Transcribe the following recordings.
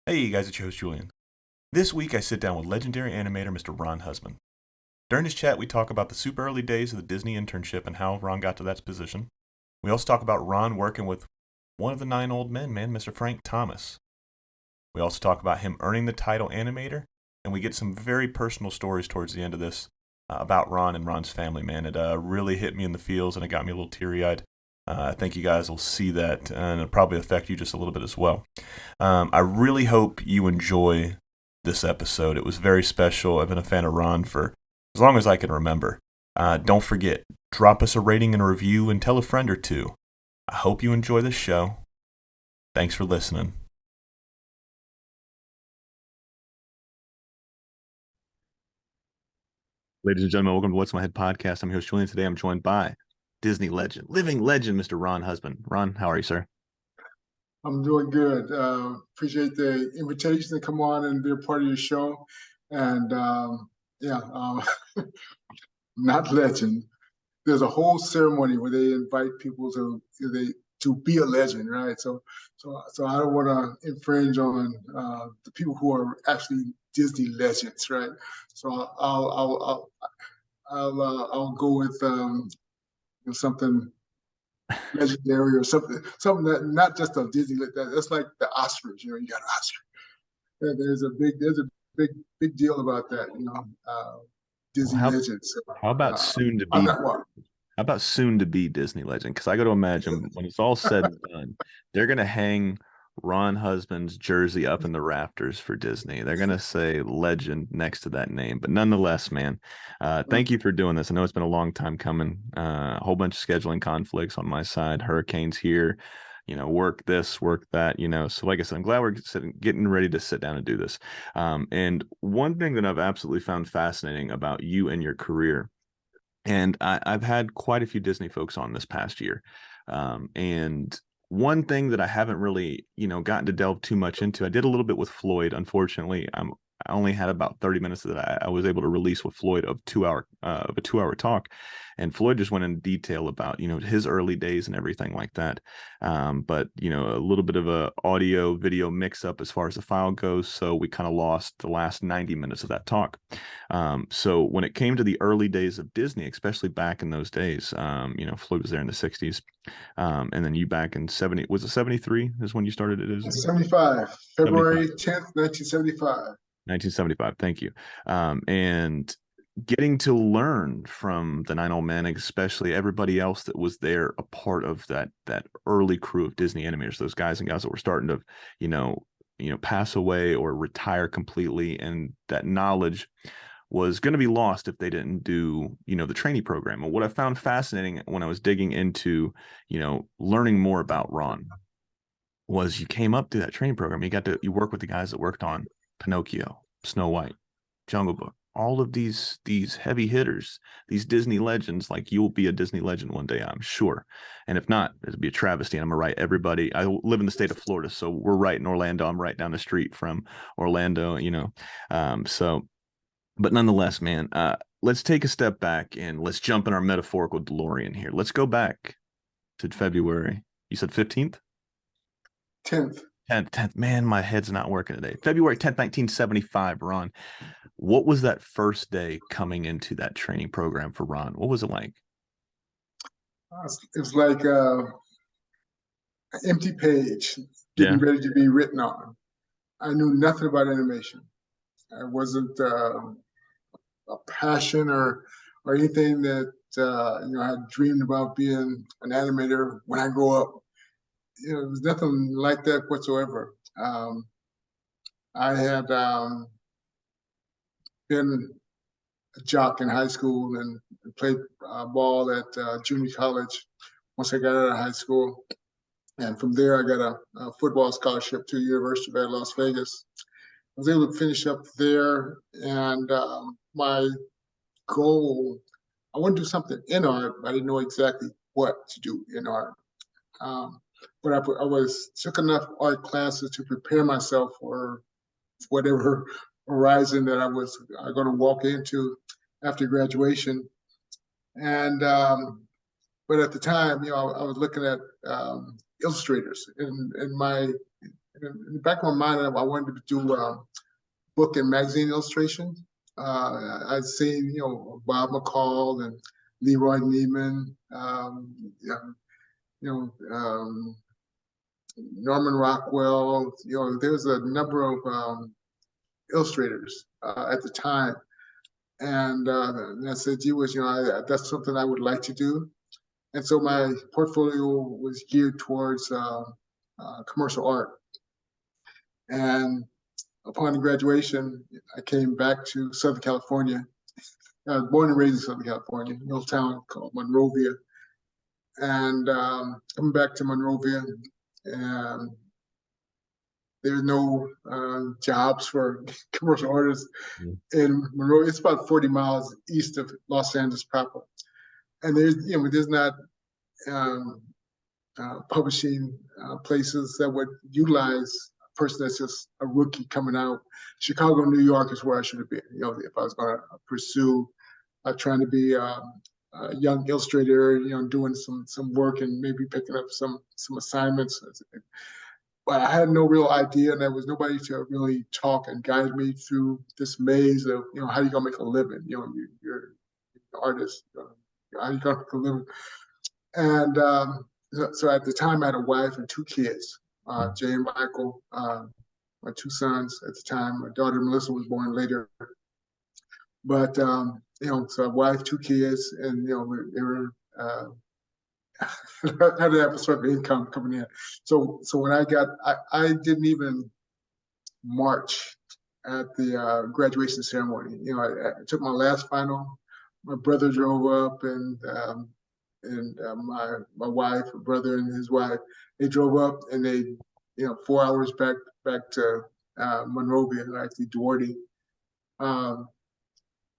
Hey guys, it's your host Julian. This week I sit down with legendary animator Mr. Ron Husband. During this chat, we talk about the super early days of the Disney internship and how Ron got to that position. We also talk about Ron working with one of the nine old men, Mr. Frank Thomas. We also talk about him earning the title animator, and we get some very personal stories towards the end of this about Ron and Ron's family, man. It really hit me in the feels and it got me a little teary-eyed. I think you guys will see that, and it'll probably affect you just a little bit as well. I really hope you enjoy this episode. It was very special. I've been a fan of Ron for as long as I can remember. Don't forget, drop us a rating and a review and tell a friend or two. I hope you enjoy this show. Thanks for listening. Ladies and gentlemen, welcome to What's My Head podcast. I'm your host, Julian. Today I'm joined by Disney legend, living legend, Mr. Ron Husband. Ron, how are you, sir? I'm doing good. Appreciate the invitation to come on and be a part of your show. And yeah, not legend. There's a whole ceremony where they invite people to be a legend, right? So I don't want to infringe on the people who are actually Disney legends, right? So I'll go with something legendary or something that not just a Disney. That's like the Oscars. You got Oscar. There's a big deal about that. Well, Disney how, legends. So, how about uh, soon to I'm be not one. How about soon to be Disney legend? Because I got to imagine when it's all said and done, they're going to hang Ron Husband's jersey up in the rafters for Disney. They're going to say legend next to that name. But nonetheless, man, thank you for doing this. I know it's been a long time coming. A whole bunch of scheduling conflicts on my side, hurricanes here, work this, work that, So, like I said, I'm glad we're getting ready to sit down and do this. And one thing that I've absolutely found fascinating about you and your career, and I've had quite a few Disney folks on this past year. And one thing that I haven't really, gotten to delve too much into, I did a little bit with Floyd. Unfortunately, I only had about 30 minutes that I was able to release with Floyd of 2 hour of a 2 hour talk, and Floyd just went in detail about his early days and everything like that. But a little bit of a audio video mix up as far as the file goes, so we kind of lost the last 90 minutes of that talk. So when it came to the early days of Disney, especially back in those days, Floyd was there in the 60s. And then you back in 70, was it 73 is when you started at Disney? 75, 75, February 10th, 1975. 1975. Thank you. And getting to learn from the Nine Old Men, especially everybody else that was there, a part of that early crew of Disney animators, those guys and gals that were starting to, you know, pass away or retire completely, and that knowledge was going to be lost if they didn't do, the trainee program. And what I found fascinating when I was digging into, learning more about Ron was you came up through that training program. You work with the guys that worked on Pinocchio, Snow White, Jungle Book, all of these heavy hitters, these Disney legends. Like, you'll be a Disney legend one day, I'm sure. And if not, it'd be a travesty. I'm gonna write everybody. I live in the state of Florida, so we're right in Orlando. I'm right down the street from Orlando, So, but nonetheless, man, let's take a step back and let's jump in our metaphorical DeLorean here. Let's go back to February. You said 15th? 10th. 10th. Man, my head's not working today. February 10th, 1975, Ron. What was that first day coming into that training program for Ron? What was it like? It was like an empty page getting Yeah. ready to be written on. I knew nothing about animation. I wasn't a passion or anything that I had dreamed about being an animator when I grow up. It was nothing like that whatsoever. I had been a jock in high school and played ball at junior college once I got out of high school. And from there, I got a football scholarship to the University of Las Vegas. I was able to finish up there, and my goal, I wanted to do something in art, but I didn't know exactly what to do in art. Um, but I was took enough art classes to prepare myself for whatever horizon that I was going to walk into after graduation. And but at the time, I was looking at illustrators in my in the back of my mind, I wanted to do book and magazine illustration. I'd seen, Bob McCall and Leroy Neiman, you know, Norman Rockwell. There was a number of illustrators at the time, and I said, "Gee whiz, that's something I would like to do." And so my portfolio was geared towards commercial art. And upon graduation, I came back to Southern California. I was born and raised in Southern California, a little town called Monrovia. And coming back to Monrovia, and there's no jobs for commercial artists in Monrovia. It's about 40 miles east of Los Angeles proper. And there's not publishing places that would utilize a person that's just a rookie coming out. Chicago, New York is where I should have been, if I was going to pursue trying to be a young illustrator, doing some work and maybe picking up some assignments. But I had no real idea, and there was nobody to really talk and guide me through this maze of, how you gonna make a living? You're an artist. How you gonna make a living? And so at the time, I had a wife and two kids, Jay and Michael, my two sons at the time. My daughter Melissa was born later. But so a wife, two kids, and they were had to have a sort of income coming in. So when I didn't even march at the graduation ceremony. I took my last final. My brother drove up, and my wife, my brother, and his wife, they drove up, and they 4 hours back to Monrovia, actually Duarte.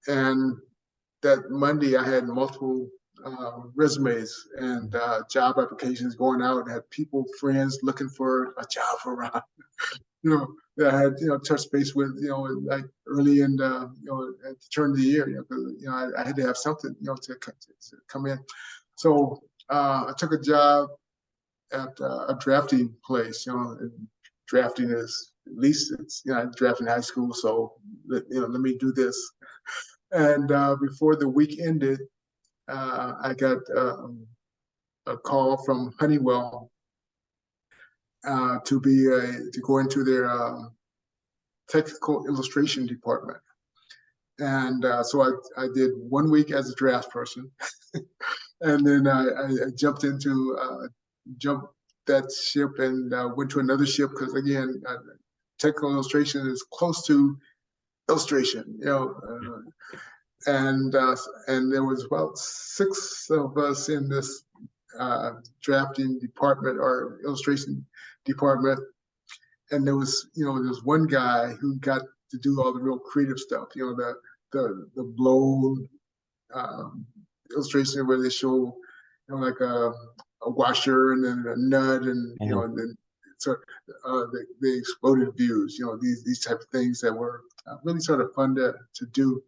And that Monday, I had multiple resumes and job applications going out, and had people, friends looking for a job around, that I had, touched base with, like early in, at the turn of the year, I had to have something, to come in. So I took a job at a drafting place, and drafting is, at least it's, I drafted in high school, so let me do this. And before the week ended, I got a call from Honeywell to go into their technical illustration department. And so I did 1 week as a draft person, and then I jumped that ship and went to another ship because, again, technical illustration is close to illustration, and there was about 6 of us in this drafting department or illustration department, and there was one guy who got to do all the real creative stuff, the blow illustration where they show like a washer and then a nut and and then so the exploded views, these type of things that were really sort of fun to do.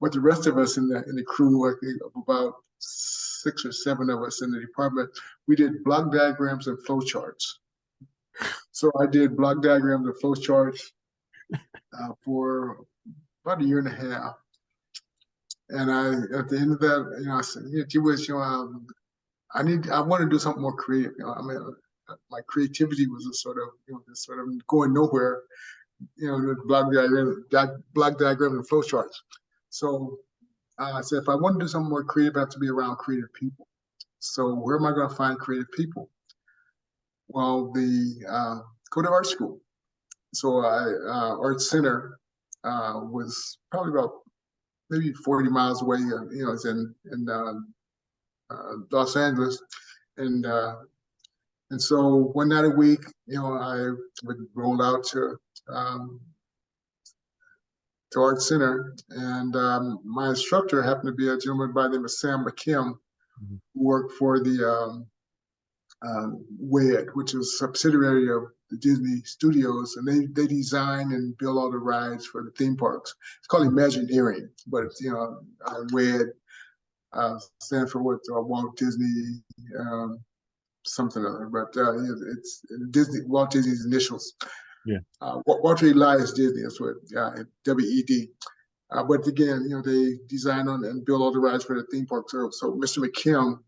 But the rest of us in the crew, I think about 6 or 7 of us in the department, we did block diagrams and flow charts. So I did block diagrams and flow charts for about 1.5 years. And at the end of that, I said, gee whiz, I want to do something more creative. I mean, my creativity was a sort of, just sort of going nowhere, block diagram and flow charts. So I said, if I want to do something more creative, I have to be around creative people. So where am I going to find creative people? Well, go to art school. So Art Center was probably about maybe 40 miles away. It's in Los Angeles, and so one night a week, I would roll out to Art Center, and my instructor happened to be a gentleman by the name of Sam McKim, who worked for the WED, which is a subsidiary of the Disney Studios, and they design and build all the rides for the theme parks. It's called Imagineering, but it's, WED stands for Walt Disney something other, but it's Disney, Walt Disney's initials. Yeah. Walter Elias Disney, that's what, WED. But again, they design on and build all the rides for the theme park. So Mr. McKim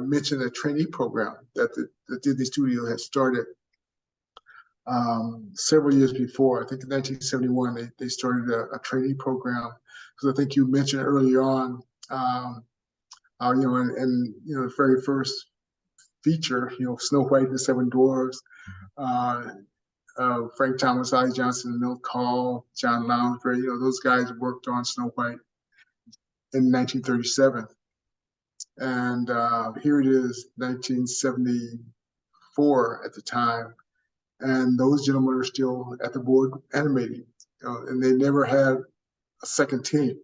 mentioned a trainee program that the Disney Studio had started several years before. I think in 1971 they started a trainee program. Because I think you mentioned earlier on, and the very first feature, Snow White and the Seven Dwarfs, uh, Frank Thomas, I. Johnson, Milt Hall, John Lounsbury, those guys worked on Snow White in 1937. And here it is, 1974 at the time. And those gentlemen are still at the board animating. And they never had a second team.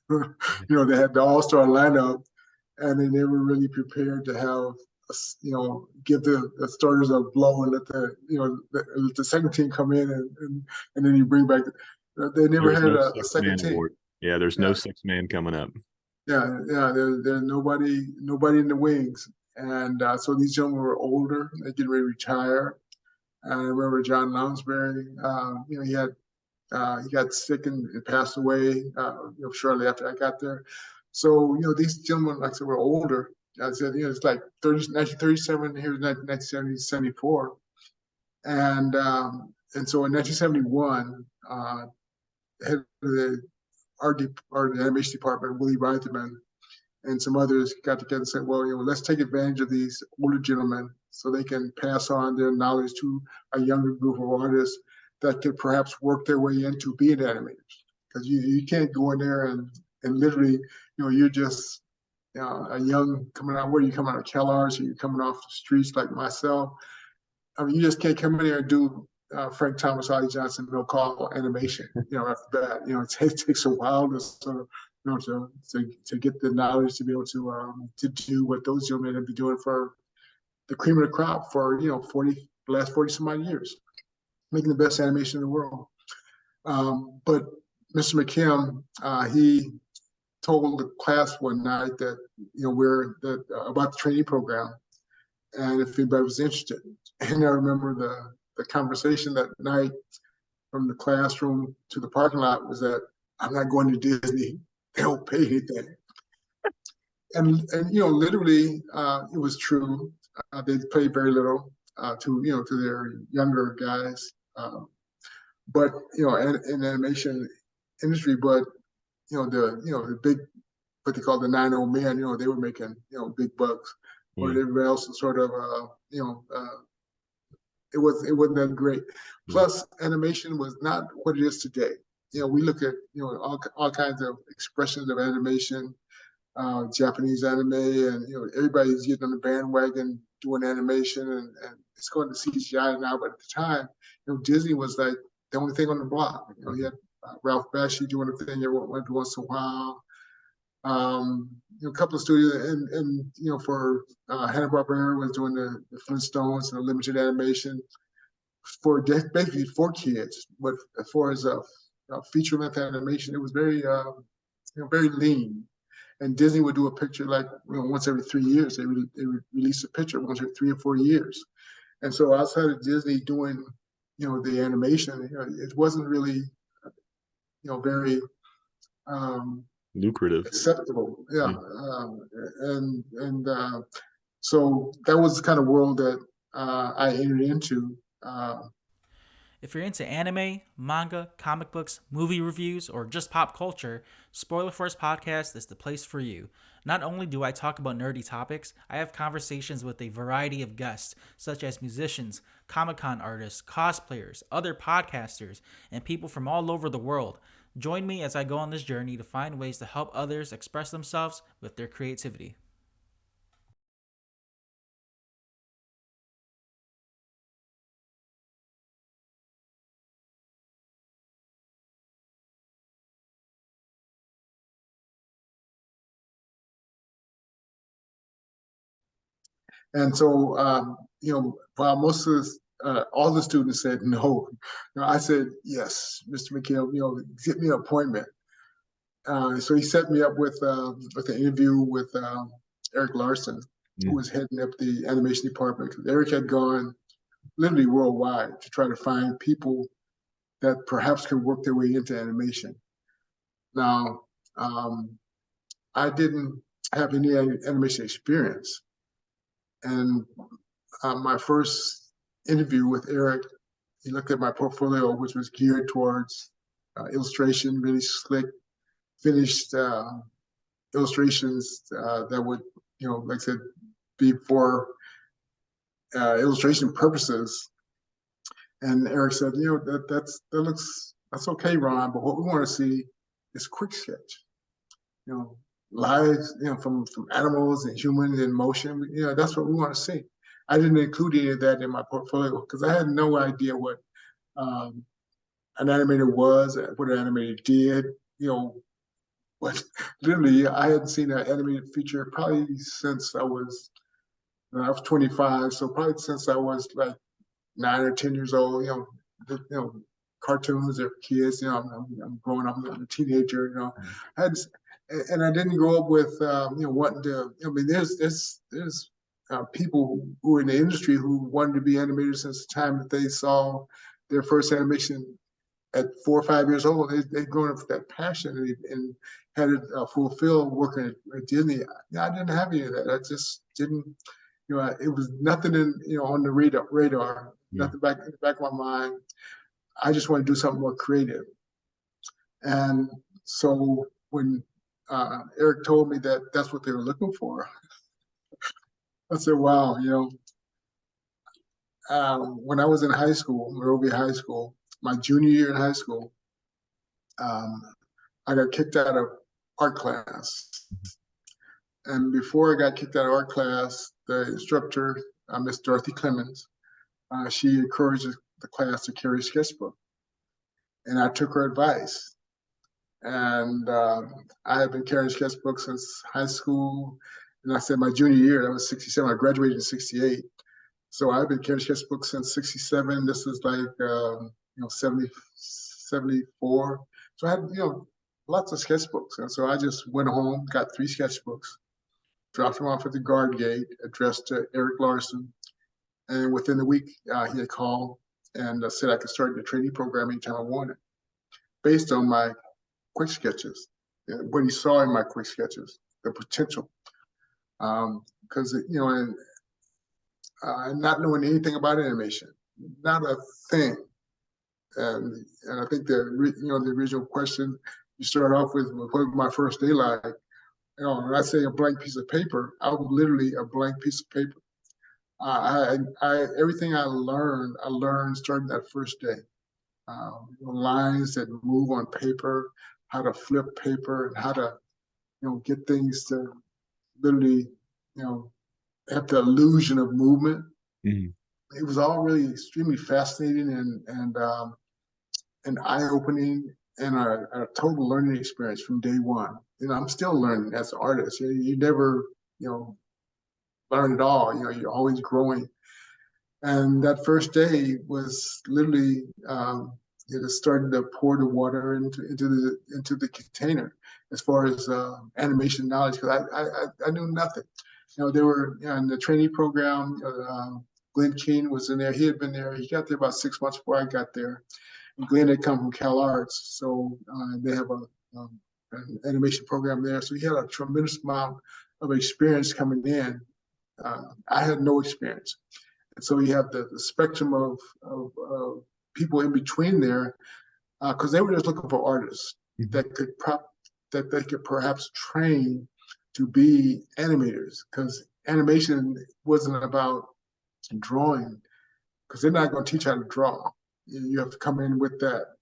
They had the all-star lineup, and they never really prepared to have, give the starters a blow and let the second team come in, and then you bring back. They never There's had no a six second man team. award. Yeah, there's no Yeah, 6 man coming up. yeah. There's nobody in the wings, and so these gentlemen were older. They getting ready to retire. And I remember John Lounsbury. He got sick and passed away. Shortly after I got there. So these gentlemen, like I said, were older. I said, it's like 1937. Here's 1970, 74, and so in 1971, head of the art or the animation department, Willie Reitherman, and some others got together and said, well, let's take advantage of these older gentlemen so they can pass on their knowledge to a younger group of artists that could perhaps work their way into being animators. Because you can't go in there and literally, you're just a young coming out. Where you coming out of Kellar's, or you're coming off the streets like myself. I mean, you just can't come in there and do Frank Thomas, Ollie Johnson, no call animation. After that, it takes a while to sort of, to get the knowledge to be able to do what those gentlemen have been doing for the cream of the crop for 40 some odd years, making the best animation in the world. But Mr. McKim, he told the class one night that about the training program, and if anybody was interested. And I remember the conversation that night from the classroom to the parking lot was that I'm not going to Disney. They don't pay anything. And literally, it was true. They paid very little to their younger guys, but in animation industry. But the big, what they call the 9 old men. They were making big bucks, but Yeah. everybody else was sort of it wasn't that great. Plus, animation was not what it is today. We look at all kinds of expressions of animation, Japanese anime, and everybody's getting on the bandwagon doing animation, and it's going to CGI now. But at the time, Disney was like the only thing on the block. You had Ralph Bakshi doing a thing every once in a while. A couple of studios, and for Hanna-Barbera was doing the Flintstones and the limited animation for basically for kids. But as far as feature length animation, it was very very lean. And Disney would do a picture like once every 3 years. They would release a picture once every 3 or 4 years. And so outside of Disney doing the animation, it wasn't really very Lucrative. acceptable. Yeah. Yeah. So that was the kind of world that I entered into. If you're into anime, manga, comic books, movie reviews, or just pop culture, Spoiler Force Podcast is the place for you. Not only do I talk about nerdy topics, I have conversations with a variety of guests, such as musicians, Comic-Con artists, cosplayers, other podcasters, and people from all over the world. Join me as I go on this journey to find ways to help others express themselves with their creativity. And so, while most of all the students said no, I said yes, Mr. McKim. Get me an appointment. So he set me up with an interview with Eric Larson, who was heading up the animation department. Because Eric had gone literally worldwide to try to find people that perhaps could work their way into animation. Now, I didn't have any animation experience. And my first interview with Eric, he looked at my portfolio, which was geared towards illustration, really slick, finished illustrations that would, like I said, be for illustration purposes. And Eric said, that's okay, Ron, but what we want to see is quick sketch. Lives, from animals and humans in motion. That's what we want to see. I didn't include any of that in my portfolio because I had no idea what an animator was, what an animator did. But literally, I hadn't seen an animated feature probably since I was 25, so probably since I was like 9 or 10 years old. Cartoons or kids. I'm growing up. I'm a teenager. I had, and I didn't grow up with wanting to. I mean, there's people who were in the industry who wanted to be animators since the time that they saw their first animation at 4 or 5 years old. They'd grown up with that passion and had it fulfilled working at Disney. I didn't have any of that. I just didn't. It was nothing on the radar. Nothing back in the back of my mind. I just want to do something more creative. And so when Eric told me that that's what they were looking for, I said, wow, when I was in high school, Monrovia High School, my junior year in high school, I got kicked out of art class. And before I got kicked out of art class, the instructor, Miss Dorothy Clemens, she encouraged the class to carry a sketchbook. And I took her advice. And I had been carrying sketchbooks since high school. And I said my junior year, that was 67. I graduated in 68. So I've been carrying sketchbooks since 67. This is like, 70, 74. So I had, lots of sketchbooks. And so I just went home, got 3 sketchbooks, dropped them off at the guard gate, addressed to Eric Larson. And within the week, he had called and said I could start the trainee program anytime I wanted, based on my quick sketches, what he saw in my quick sketches, the potential. Because, and not knowing anything about animation, not a thing. And I think the original question you started off with, what was my first day like? When I say a blank piece of paper, I was literally a blank piece of paper. Everything I learned starting that first day. Lines that move on paper, how to flip paper, and how to, get things to literally, have the illusion of movement. Mm-hmm. It was all really extremely fascinating and eye-opening and a total learning experience from day one. I'm still learning as an artist. You never, learn it all. You're always growing. And that first day was literally starting to pour the water into the container as far as animation knowledge, because I knew nothing. They were in the trainee program. Glenn Keane was in there. He had been there. He got there about 6 months before I got there. And Glenn had come from Cal Arts, so they have an animation program there. So he had a tremendous amount of experience coming in. I had no experience. And so you have the spectrum of people in between there, because they were just looking for artists that they could perhaps train to be animators, because animation wasn't about drawing, because they're not going to teach how to draw. You have to come in with that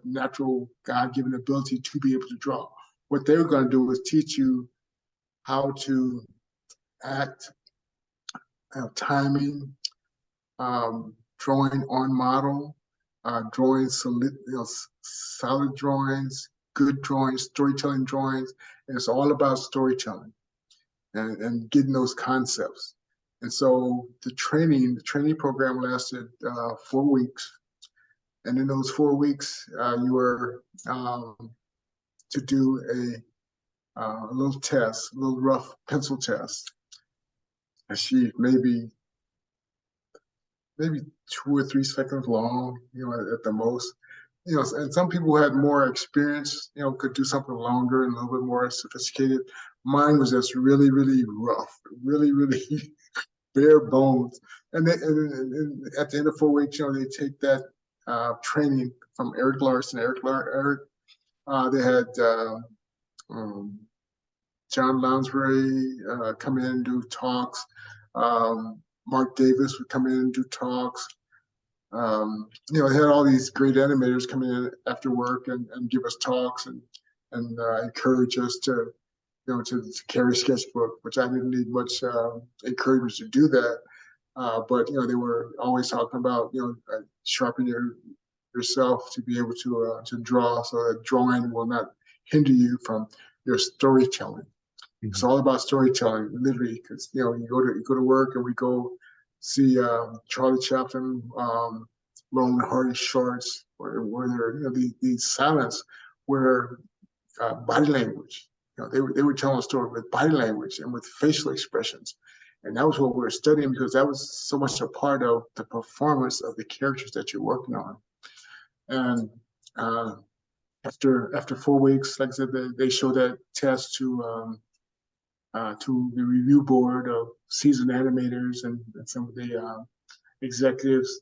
natural God-given ability to be able to draw. What they were going to do is teach you how to act, timing, drawing on model, drawing solid drawings, good drawings, storytelling drawings. And it's all about storytelling and getting those concepts. And so the training program lasted 4 weeks. And in those 4 weeks, you were to do a little test, a little rough pencil test. achieved maybe 2 or 3 seconds long, at the most. And some people who had more experience, could do something longer and a little bit more sophisticated. Mine was just really, really rough, really, really bare bones. And at the end of 4 weeks, they take that training from Eric Larson. They had um, John Lounsbury come in and do talks. Mark Davis would come in and do talks. They had all these great animators come in after work and give us talks and encourage us to carry sketchbook, which I didn't need much encouragement to do that. But they were always talking about sharpen yourself to be able to draw, so that drawing will not hinder you from your storytelling. It's Mhm. all about storytelling, literally, because you go to work and we go see Charlie Chaplin, Laurel and Hardy shorts, where there these silence where body language. They were telling a story with body language and with facial expressions, and that was what we were studying because that was so much a part of the performance of the characters that you're working on. And uh, after 4 weeks, like I said, they showed that test to the review board of seasoned animators and some of the executives,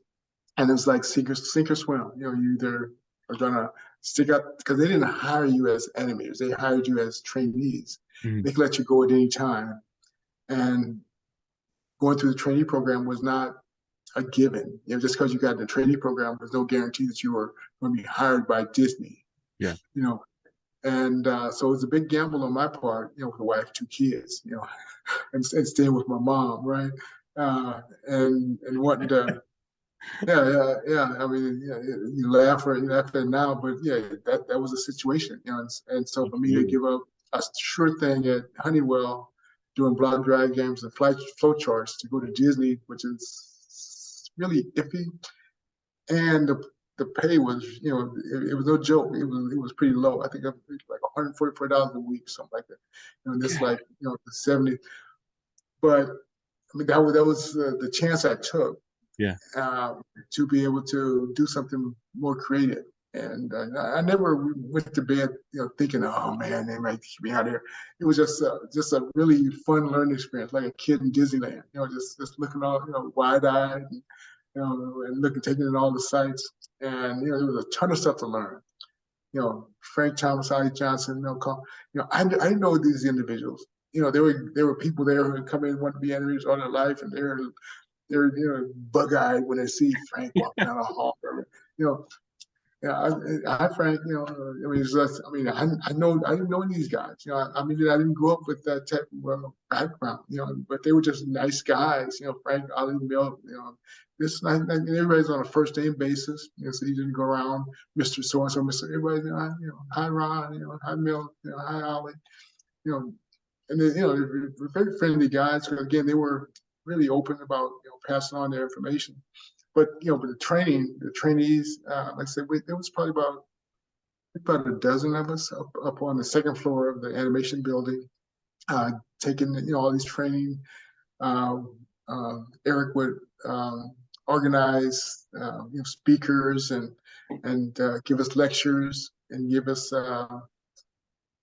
and it's like sink or swim. You either are gonna stick up because they didn't hire you as animators; they hired you as trainees. Mhm. They could let you go at any time, and going through the trainee program was not a given. Just because you got in the trainee program was no guarantee that you were going to be hired by Disney. Yeah. You know, and so it was a big gamble on my part. With a wife, 2 kids. And staying with my mom, right? And wanting to yeah, yeah, yeah. I mean, yeah, you laugh at it now, but yeah, that was a situation, And so for me to Absolutely. give up a sure thing at Honeywell, doing block diagrams and flow charts to go to Disney, which is really iffy, and the pay was, it was no joke. It was pretty low. I think it was like $144 a week, something like that. And this God. like the 70, but I mean that was the chance I took Yeah. to be able to do something more creative. And I never went to bed, thinking, "Oh man, they might keep me out here." It was just a really fun learning experience, like a kid in Disneyland. Just looking all, wide eyed, and looking, taking in all the sights. And there was a ton of stuff to learn. Frank Thomas, Ali Johnson, I didn't know these individuals. There were people there who had come in, wanted to be animators all their life, and they're bug-eyed when they see Frank walking down the hall. You know, I Frank, I mean, it's just, I mean, I didn't know these guys. I mean, I didn't grow up with that type of background. But they were just nice guys. Frank, Ali, Mill, this, and everybody's on a first name basis. So you didn't go around Mr. So and so, Mr. Everybody, hi Ron, hi Mill, hi Ali, you know, and then, they're very friendly guys. So again, they were really open about passing on their information. But but the trainees, like I said, there was probably about a dozen of us up on the second floor of the animation building, taking all these training. Uh, Eric would organize speakers and give us lectures and give us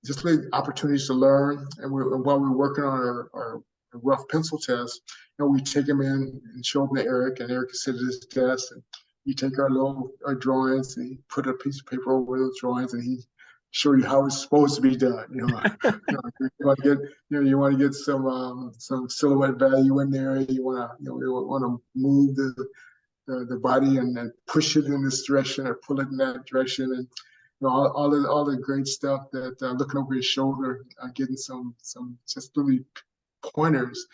just really opportunities to learn. And while we were working on our rough pencil test, we take them in and show them to Eric, and Eric sit at his desk, and you take our drawings, and he put a piece of paper over those drawings, and he show you how it's supposed to be done. You want to get some silhouette value in there. You want to move the body and then push it in this direction or pull it in that direction, and all the great stuff that looking over his shoulder, getting some just really pointers,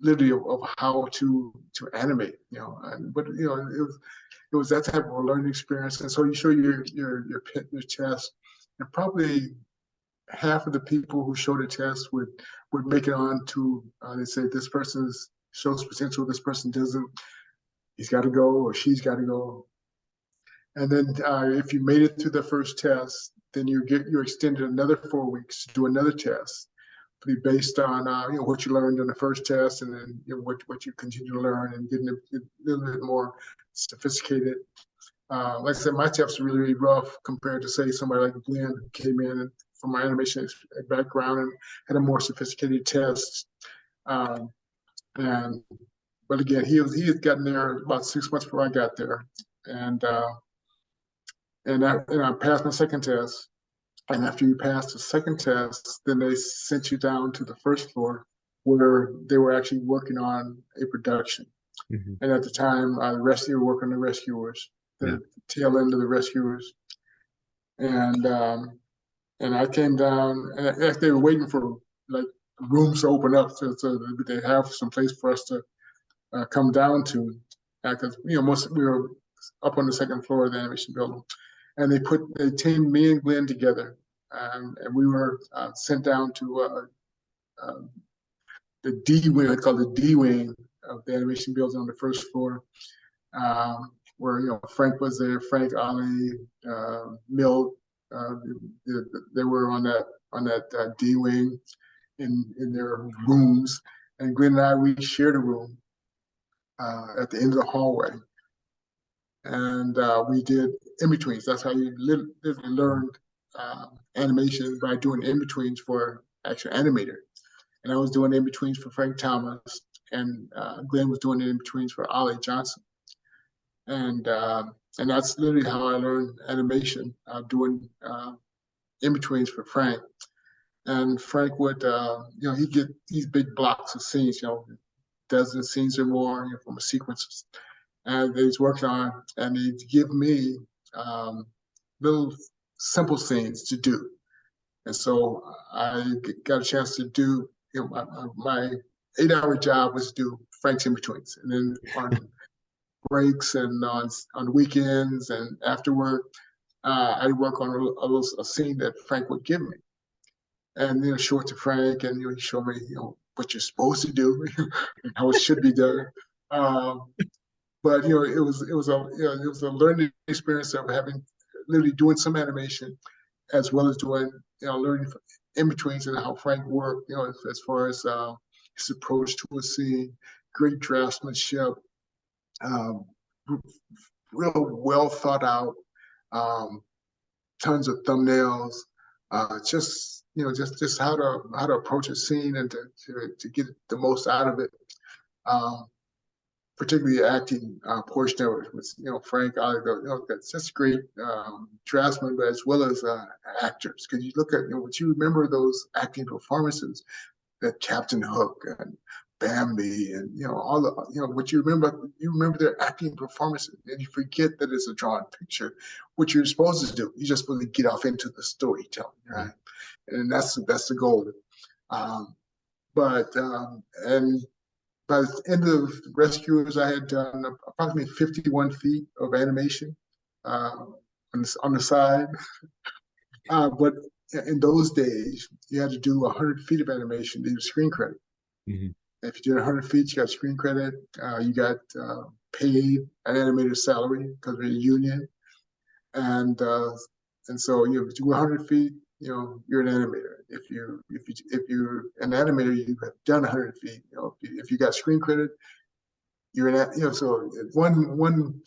literally of how to animate. But it was that type of a learning experience, and so you show your test, and probably half of the people who show the test would make it on to they say this person shows potential, this person doesn't. He's got to go or she's got to go. And then if you made it through the first test, then you're extended another 4 weeks to do another test. be based on what you learned in the first test, and then what you continue to learn, and getting a little bit more sophisticated. Like I said, my tests are really, really rough compared to, say, somebody like Glenn, who came in from my animation background and had a more sophisticated test. Um, and but again, he had gotten there about 6 months before I got there, and I passed my second test. And after you passed the second test, then they sent you down to the first floor where they were actually working on a production. Mm-hmm. And at the time, the rescue were working on the rescuers, the tail end of the rescuers. And I came down, and they were waiting for like rooms to open up so they have some place for us to come down to, because most we were up on the second floor of the animation building, and they teamed me and Glenn together, and we were sent down to the D wing. I call it the D wing of the animation building on the first floor, where Frank was there, Frank, Ali, Milt. They were on that D wing in their rooms, and Glenn and I, we shared a room at the end of the hallway, and we did in-betweens. That's how you literally learned animation, by doing in-betweens for actual animator. And I was doing in-betweens for Frank Thomas, and Glenn was doing in-betweens for Ollie Johnson. And that's literally how I learned animation, doing in-betweens for Frank. And Frank would, he'd get these big blocks of scenes, dozen scenes or more, from a sequence, and he's working on, and he'd give me little simple scenes to do. And so I got a chance to do, my 8-hour job was to do Frank's in-betweens. And then on breaks and on weekends and after work, I'd work on a scene that Frank would give me. And show it to Frank, and he showed me what you're supposed to do and how it should be done. But it was a learning experience of having literally doing some animation, as well as doing learning in betweens and how Frank worked. As far as his approach to a scene, great draftsmanship, real well thought out, tons of thumbnails, just how to approach a scene and to get the most out of it. Particularly the acting portion of it with Frank, that's just great draftsmen, but as well as actors. Because you look at what you remember those acting performances, that Captain Hook and Bambi, and all the what you remember their acting performances, and you forget that it's a drawn picture. What you're supposed to do, you just really get off into the storytelling, right? And that's the goal. And by the end of Rescuers, I had done approximately 51 feet of animation on the side. But in those days, you had to do 100 feet of animation to get screen credit. Mm-hmm. If you did 100 feet, you got screen credit. You got paid an animator's salary because we're a union. And so if you do 100 feet, you're an animator. If you're an animator, you have done 100 feet. If you got screen credit, you're an so one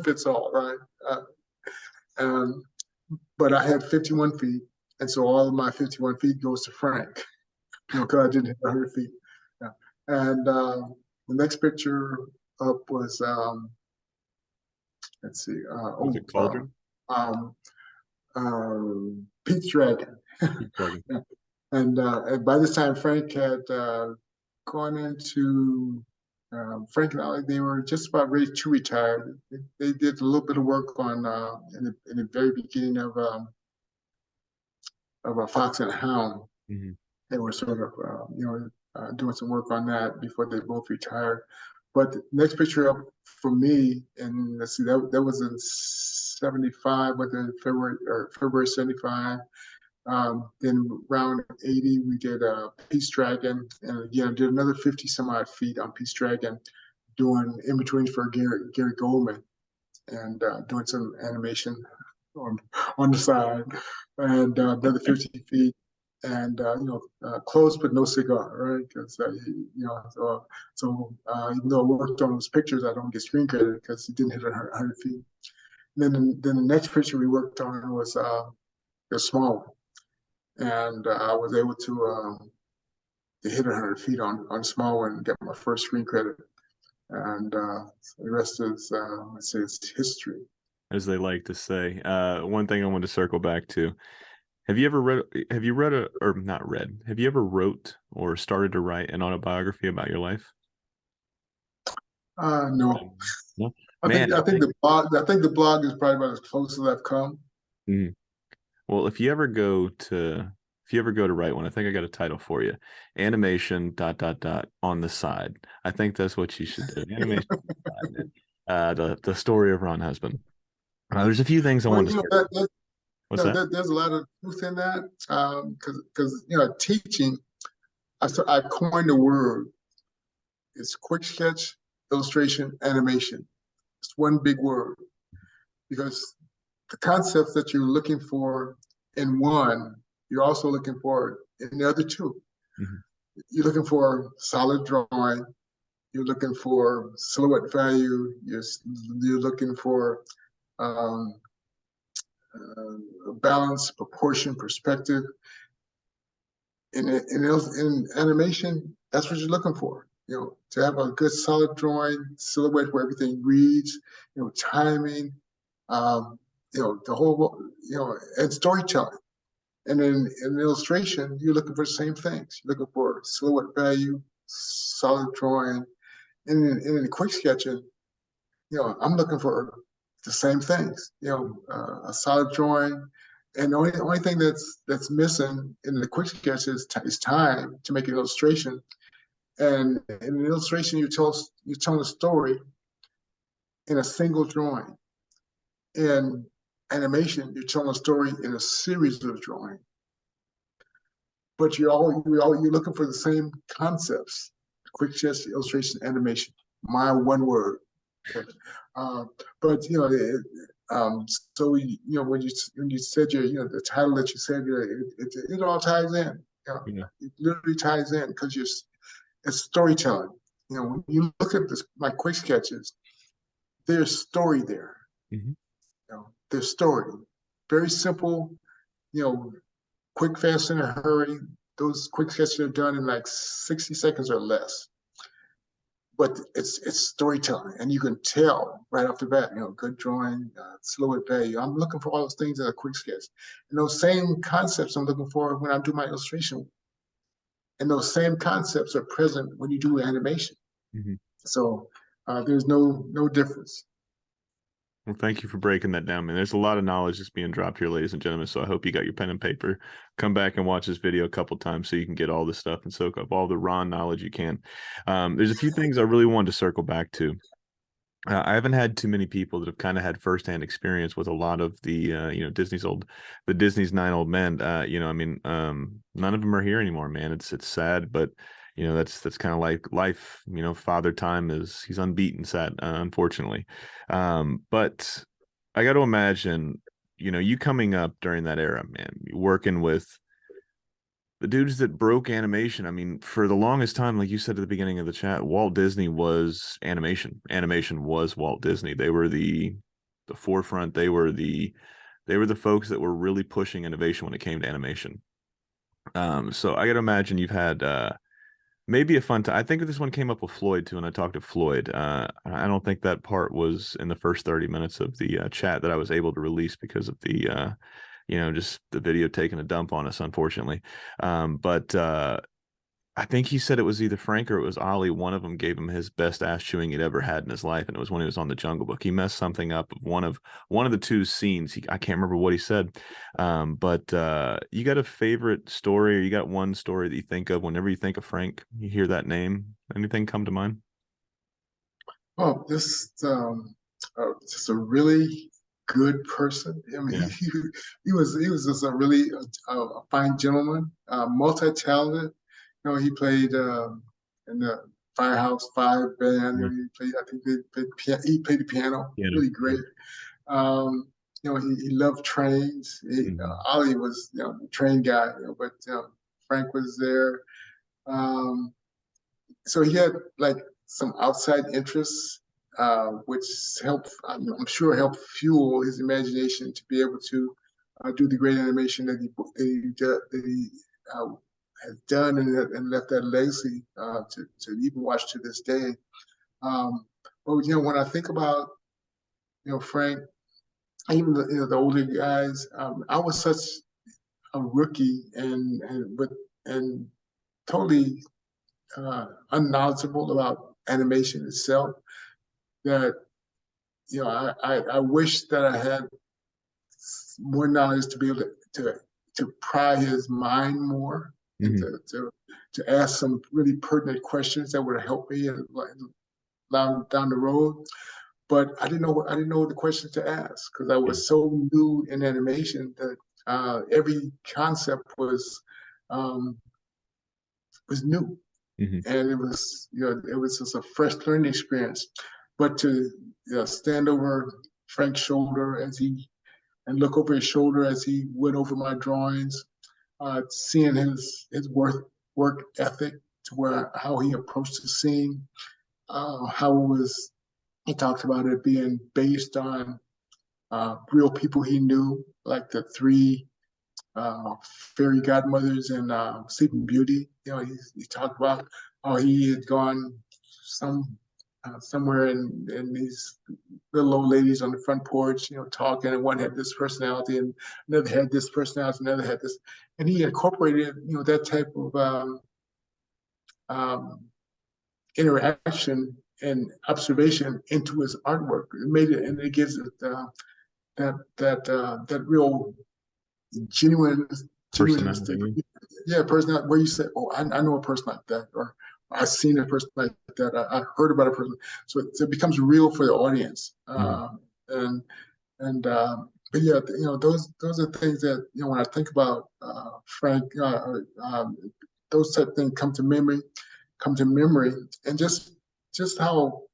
fits all, right? But I had 51 feet, and so all of my 51 feet goes to Frank, because I didn't hit 100 feet. Yeah. And the next picture up was let's see, Cauldron? Pete's Dragon. Yeah. And by this time, Frank had gone into Frank and Ali. They were just about ready to retire. They did a little bit of work on in the very beginning of a Fox and a Hound. Mm-hmm. They were sort of doing some work on that before they both retired. But the next picture up for me, and let's see, that was in '75, whether February '75. Then around '80, we did Pete's Dragon, and again, did another 50 some odd feet on Pete's Dragon, doing in between for Gary Goldman, and doing some animation on the side, and another 50 feet. and close but no cigar, right? Because even though I worked on those pictures, I don't get screen credit because he didn't hit 100 feet. And then the next picture we worked on was a small one, and I was able to hit 100 feet on small one and get my first screen credit. And the rest is, let's say, it's history. As they like to say. One thing I wanted to circle back to. Have you ever read, have you read a, or not read, have you ever wrote or started to write an autobiography about your life? No, No? I Man, think I think the blog is probably about as close as I've come. mhm. Well, if you ever go to write one, I think I got a title for you. Animation dot dot dot on the side. I think that's what you should do. Animation on the side, man. The story of Ron Husband. There's a few things I Well, wanted to start. What's that? there's a lot of truth in that because teaching. I coined a word. It's quick sketch, illustration, animation. It's one big word because the concepts that you're looking for in one, you're also looking for in the other two. Mhm. You're looking for solid drawing. You're looking for silhouette value. You're looking for um, balance, proportion, perspective. In animation, that's what you're looking for. To have a good solid drawing, silhouette where everything reads, timing, the whole, and storytelling. And then in illustration, you're looking for the same things. You're looking for silhouette value, solid drawing. And in quick sketching, I'm looking for the same things. A solid drawing, and the only thing that's missing in the quick sketch is time to make an illustration. And in an illustration, you tell a story in a single drawing. In animation, you're telling a story in a series of drawings. But you're looking for the same concepts: quick sketch, illustration, animation. My one word. Uh, but so when you said the title that you said, it all ties in. Yeah. It literally ties in because it's storytelling. When you look at my quick sketches, there's story there. Mhm. There's story. Very simple. Quick, fast, in a hurry. Those quick sketches are done in like 60 seconds or less. But it's storytelling, and you can tell right off the bat. Good drawing, silhouette value. I'm looking for all those things in a quick sketch, and those same concepts I'm looking for when I do my illustration, and those same concepts are present when you do animation. Mhm. So there's no difference. Well, thank you for breaking that down, man. There's a lot of knowledge that's being dropped here, ladies and gentlemen. So I hope you got your pen and paper. Come back and watch this video a couple times so you can get all this stuff and soak up all the raw knowledge you can. There's a few things I really wanted to circle back to. I haven't had too many people that have kind of had firsthand experience with a lot of the the Disney's nine old men. I mean, none of them are here anymore, man. It's sad, but that's kind of like life. Father Time he's unbeaten, sad, unfortunately. But I got to imagine, you coming up during that era, man, working with the dudes that broke animation. I mean, for the longest time, like you said at the beginning of the chat, Walt Disney was animation. Animation was Walt Disney. They were the forefront. They were the folks that were really pushing innovation when it came to animation. So I got to imagine you've had maybe a fun time. I think this one came up with Floyd too, and I talked to Floyd. I don't think that part was in the first 30 minutes of the chat that I was able to release because of the just the video taking a dump on us, unfortunately. But I think he said it was either Frank or it was Ollie. One of them gave him his best ass chewing he'd ever had in his life, and it was when he was on the Jungle Book. He messed something up of one of the two scenes. I can't remember what he said. But you got a favorite story, or you got one story that you think of whenever you think of Frank? You hear that name? Anything come to mind? Oh, just a really good person. I mean, Yeah. he was just a really a fine gentleman, multi-talented. He played in the Firehouse Five band. Yeah. He played. I think he played the piano. Yeah. Really great. Um, he loved trains. Ollie was, the train guy, but Frank was there. Um, so he had like some outside interests, which helped, I'm sure, helped fuel his imagination to be able to do the great animation that he has done and left that legacy to even watch to this day. But when I think about Frank, even the older guys, I was such a rookie and totally unknowledgeable about animation itself that I wish that I had more knowledge to be able to pry his mind more and to ask some really pertinent questions that would help me down the road. But I didn't know the questions to ask because I was so new in animation that every concept was new. And it was just a fresh learning experience. But to stand over Frank's shoulder and look over his shoulder as he went over my drawings, seeing his work ethic to how he approached the scene, he talked about it being based on real people he knew, like the three fairy godmothers in Sleeping Beauty. He talked about how he had gone somewhere in these little old ladies on the front porch, talking, and one had this personality and another had this personality, another had this, and he incorporated, that type of interaction and observation into his artwork. It made it, and it gives it that real genuine personality. Yeah, personality where you say, "Oh, I know a person like that," or "I've seen a person like that. I heard about a person." So it becomes real for the audience. But yeah, those are things that when I think about Frank, those type of things come to memory, and just how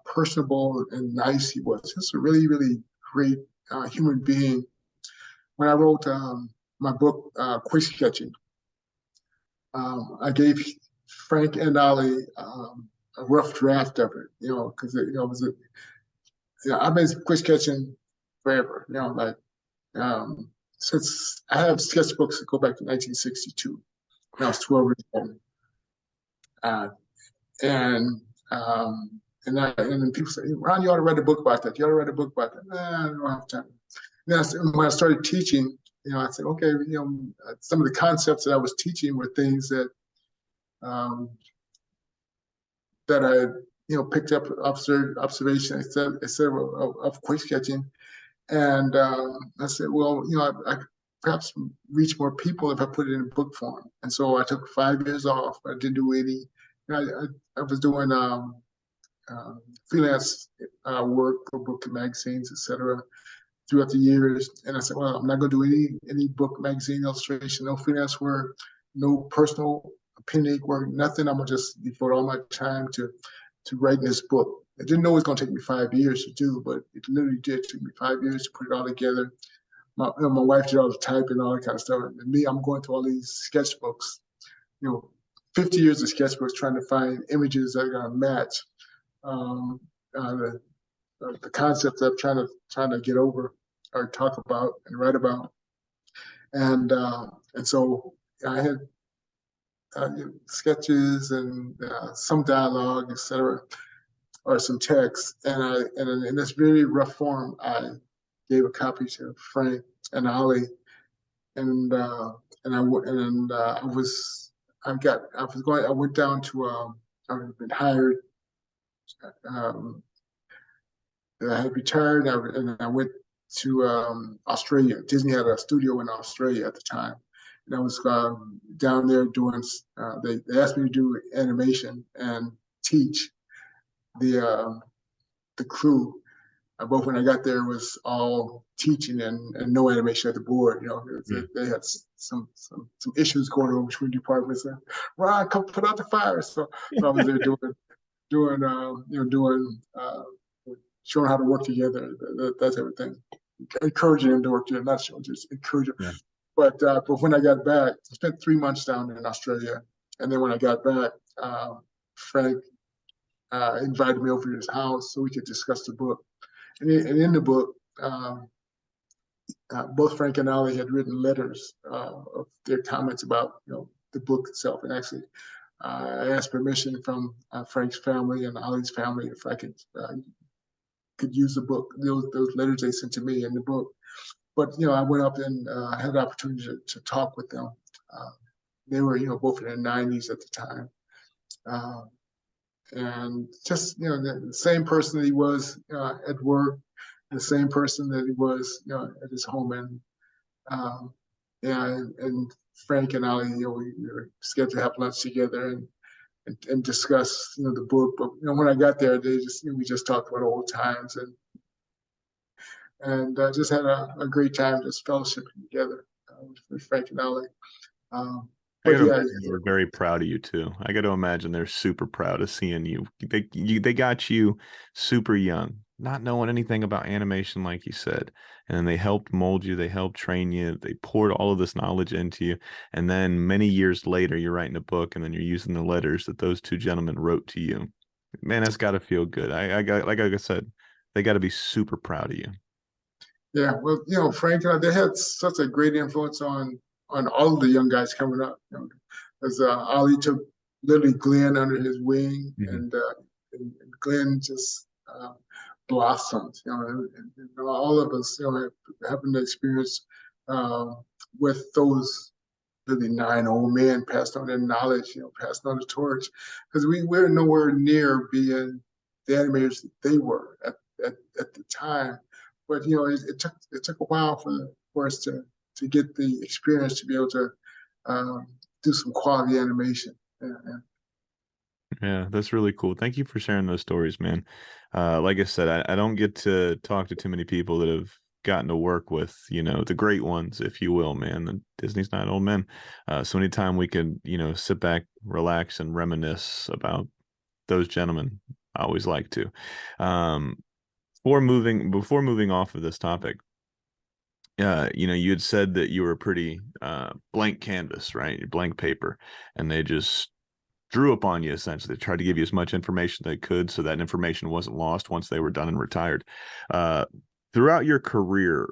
personable and nice he was. Just a really, really great human being. When I wrote my book, Quick Sketching, I gave Frank and Ollie a rough draft of it, because it was I've been quick sketching forever, like since I have sketchbooks that go back to 1962. When I was 12 years old. Uh, and and then people say, "Ron, you ought to write a book about that. You ought to write a book about that." I don't have time. Then when I started teaching, I said, okay, some of the concepts that I was teaching were things that that I picked up observation instead of quick sketching, and I said, well, I perhaps reach more people if I put it in book form. And so I took 5 years off. I didn't do any. I was doing freelance work for book magazines, etc. throughout the years. And I said, well, I'm not going to do any book magazine illustration, no freelance work, no personal opinion work, nothing. I'm going to just devote all my time to writing this book. I didn't know it was going to take me 5 years to do, but it literally did. It took me 5 years to put it all together. My wife did all the typing and all that kind of stuff. And me, I'm going through all these sketchbooks, 50 years of sketchbooks trying to find images that are going to match the concepts that I'm trying to get over or talk about and write about. And so I had sketches and some dialogue, etc., or some text. And in this very rough form, I gave a copy to Frank and Ollie, and I went down to I had been hired. I had retired, and I went to Australia. Disney had a studio in Australia at the time, and I was down there doing. They asked me to do animation and teach the crew. But when I got there, it was all teaching and no animation at the board. They had some issues going on between departments. And Ron, come put out the fire. So I was there doing showing how to work together, that type of thing. encouraging him to work there, not showing, just encouraging. Yeah. But when I got back, I spent 3 months down in Australia, and then when I got back, Frank invited me over to his house so we could discuss the book. And in the book, both Frank and Ollie had written letters of their comments about the book itself. And actually, I asked permission from Frank's family and Ollie's family if I could use the book, those letters they sent to me in the book. But I went up and had the opportunity to talk with them. They were both in their 90s at the time. And just the same person that he was at work, the same person that he was at his home. And Frank and Ollie, we were scheduled to have lunch together and discuss the book. But when I got there, they just we just talked about old times and just had a great time just fellowshipping together with Frank and Ollie. I But got to yeah, imagine they're very proud of you too. I got to imagine they're super proud of seeing you. They got you super young, not knowing anything about animation, like you said, and then they helped mold you. They helped train you. They poured all of this knowledge into you, and then many years later, you're writing a book, and then you're using the letters that those two gentlemen wrote to you. Man, that's got to feel good. I got, like I said, they got to be super proud of you. yeah. Well, Frank and I, they had such a great influence on all of the young guys coming up. As Ollie took literally Glenn under his wing, and Glenn just blossomed. And all of us, having the experience with those really 9 old men passed on their knowledge, passed on the torch, because we're nowhere near being the animators that they were at the time. But it took a while for us to get the experience to be able to do some quality animation. Yeah, that's really cool. Thank you for sharing those stories, man. Like I said, I don't get to talk to too many people that have gotten to work with, the great ones, if you will, man. And Disney's not old men. So anytime we can, sit back, relax, and reminisce about those gentlemen, I always like to. Before moving off of this topic, you had said that you were pretty blank canvas, right? Blank paper, and they just drew upon you essentially. They tried to give you as much information they could so that information wasn't lost once they were done and retired. Throughout your career,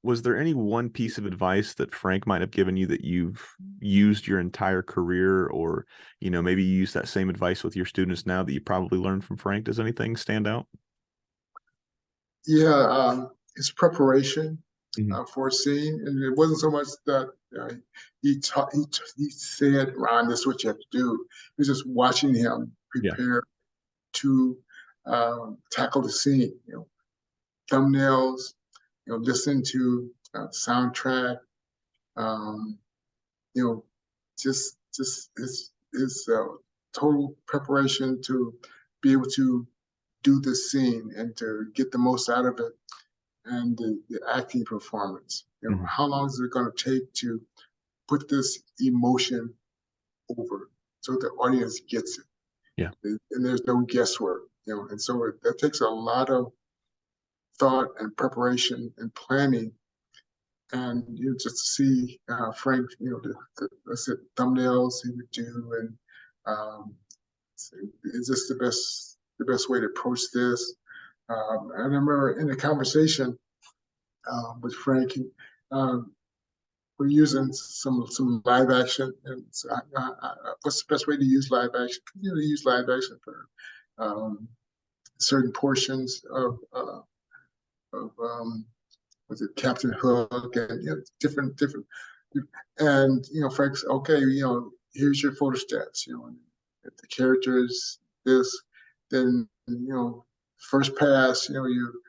was there any one piece of advice that Frank might have given you that you've used your entire career, or maybe you use that same advice with your students now that you probably learned from Frank? Does anything stand out? Yeah, it's preparation for a scene, and it wasn't so much that he said, "Ron, this is what you have to do." It was just watching him prepare to tackle the scene. Thumbnails, listen to soundtrack. Just is total preparation to be able to do the scene and to get the most out of it, and the acting performance. How long is it going to take to put this emotion over so the audience gets it? Yeah. And there's no guesswork. And so that takes a lot of thought and preparation and planning. And just to see Frank, the thumbnails he would do, and is this the best way to approach this? I remember in a conversation with Frank, we're using some live action, and so what's the best way to use live action? Use live action for certain portions of was it Captain Hook, and different, and Frank's okay. Here's your photo stats. If the characters this, then first pass. You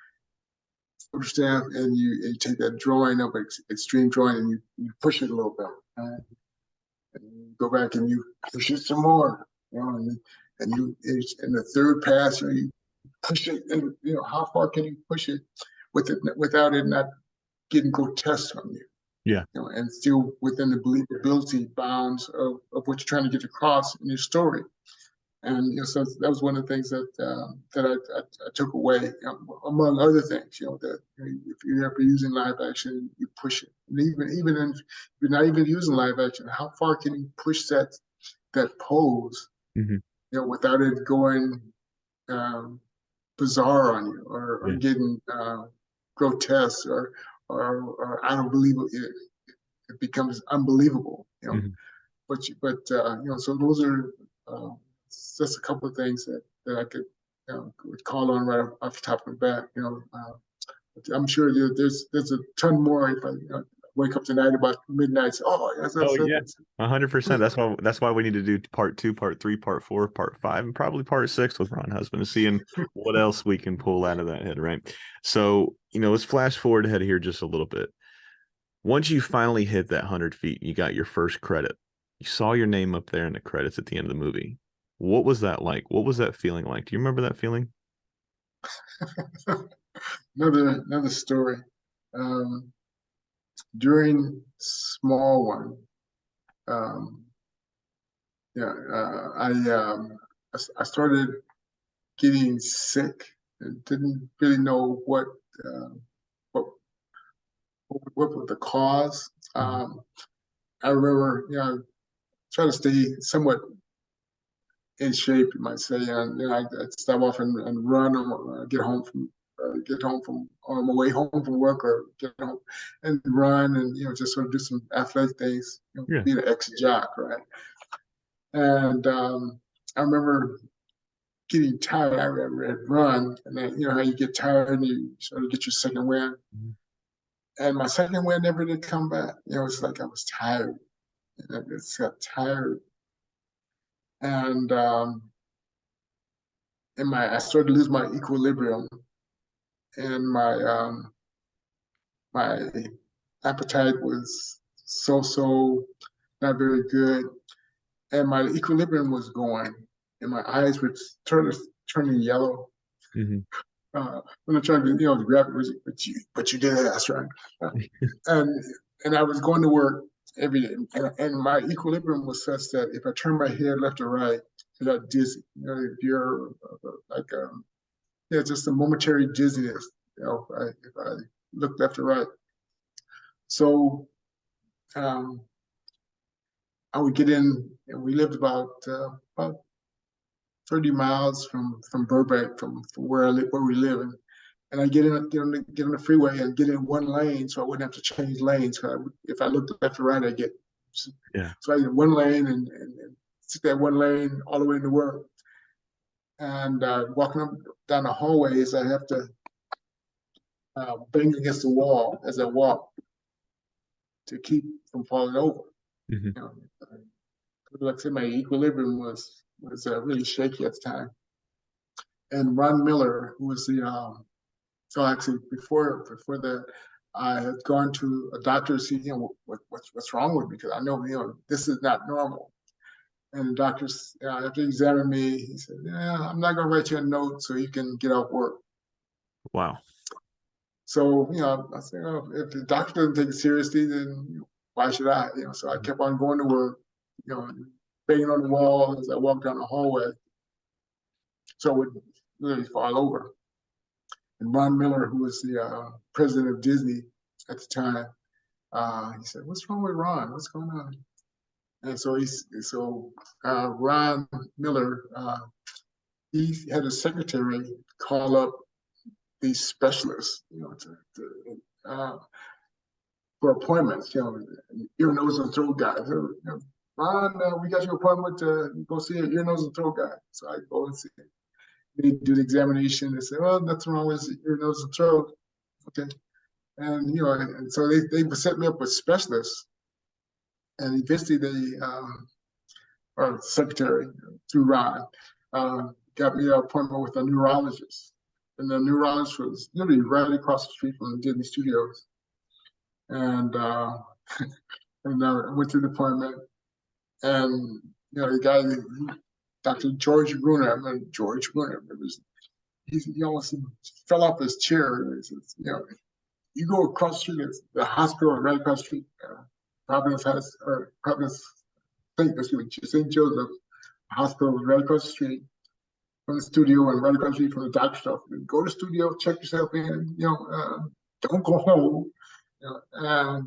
understand, and you take that drawing of extreme drawing, and you push it a little bit, and you go back and you push it some more, and in the third pass, you push it, and how far can you push it without it not getting grotesque on you? Yeah. And still within the believability bounds of what you're trying to get across in your story. And so that was one of the things that I took away, among other things. That if you're ever using live action, you push it. And even if you're not even using live action, how far can you push that pose, Hmm. without it going bizarre on you, or Yeah. getting grotesque, or unbelievable. It becomes unbelievable. Hmm. So those are just a couple of things that I could would call on right off the top of the bat. I'm sure there's a ton more if I wake up tonight about midnight. Say, oh, yes, Oh that's it. yeah, 100%. That's why we need to do part two, part three, part four, part five, and probably part six with Ron Husband, seeing what else we can pull out of that head, right? So, let's flash forward ahead here just a little bit. Once you finally hit that 100 feet, you got your first credit. You saw your name up there in the credits at the end of the movie. What was that like? What was that feeling like? Do you remember that feeling? Another story. Um, During small one, um, yeah, I started getting sick and didn't really know uh, what what was the cause. Mhm. I remember, trying to stay somewhat in shape, you might say, and I'd stop off and run, or get home from on my way home from work, or get home and run, and just sort of do some athletic things, Yeah. be an ex jock, right? And I remember getting tired. I remember I'd run, and then how you get tired and you sort of get your second wind. Mhm. And my second wind never did come back. It's like I was tired, and I just got tired. And I started to lose my equilibrium, and my appetite was so not very good, and my equilibrium was going, and my eyes were turning yellow. Mhm. When I tried to grab it, but you did ask, right? Uh, and and I was going to work every day, and my equilibrium was such that if I turned my head left or right, I got dizzy. If you're like just a momentary dizziness. If I looked left or right. So um, I would get in, and we lived about 30 miles from Burbank, from where we live, and I get on the freeway and get in one lane, so I wouldn't have to change lanes. If I looked left or right, I get Yeah. so I get one lane, and sit that one lane all the way into work. And walking up down the hallways, I have to bang against the wall as I walk to keep from falling over. Mhm. You know, like I said, my equilibrium was really shaky at the time. And Ron Miller, who was the so actually before that, I had gone to a doctor to see what's wrong with me, because I know this is not normal. And the doctor, after he examined me, he said, "Yeah, I'm not going to write you a note so you can get off work." Wow. So I said, if the doctor doesn't take it seriously, then why should I? So I kept on going to work, banging on the wall as I walked down the hallway, so I would literally fall over. And Ron Miller, who was the president of Disney at the time, he said, "What's wrong with Ron? What's going on?" And Ron Miller, he had a secretary call up these specialists, for appointments, ear, nose, and throat guys. Ron, we got your appointment to go see an ear, nose, and throat guy. So I go and see him. They do the examination. They say, "Well, nothing wrong with ear, nose, and throat." Okay. And and so they set me up with specialists, and eventually or secretary through Ron, got me an appointment with a neurologist, and the neurologist was literally right across the street from the Disney Studios, and I went to the appointment, and the guy, Dr. George Bruner, I remember George Bruner, he almost fell off his chair. He says, you go across the street, it's the hospital right across the street, Providence St. Joseph hospital was right across the street from the studio and right across the street from the doctor's office. Go to the studio, check yourself in, don't go home. You know,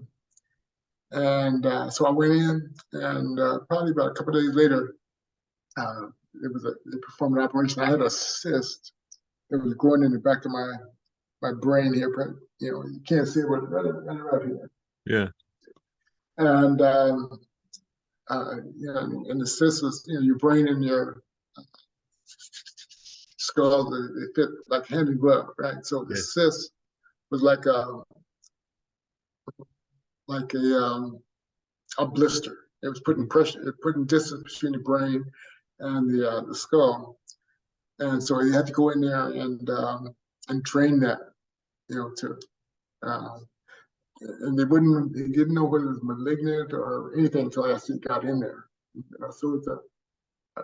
so I went in, and probably about a couple of days later, they performed an operation. I had a cyst that was growing in the back of my brain here, but you can't see it, but right here. Yeah. And and the cyst was, your brain and your skull, they fit like hand in glove, right? So the cyst was like a blister. It was putting pressure, putting distance between the brain and the skull, and so you had to go in there and drain that, to and they didn't know whether it was malignant or anything until I actually got in there. So it's an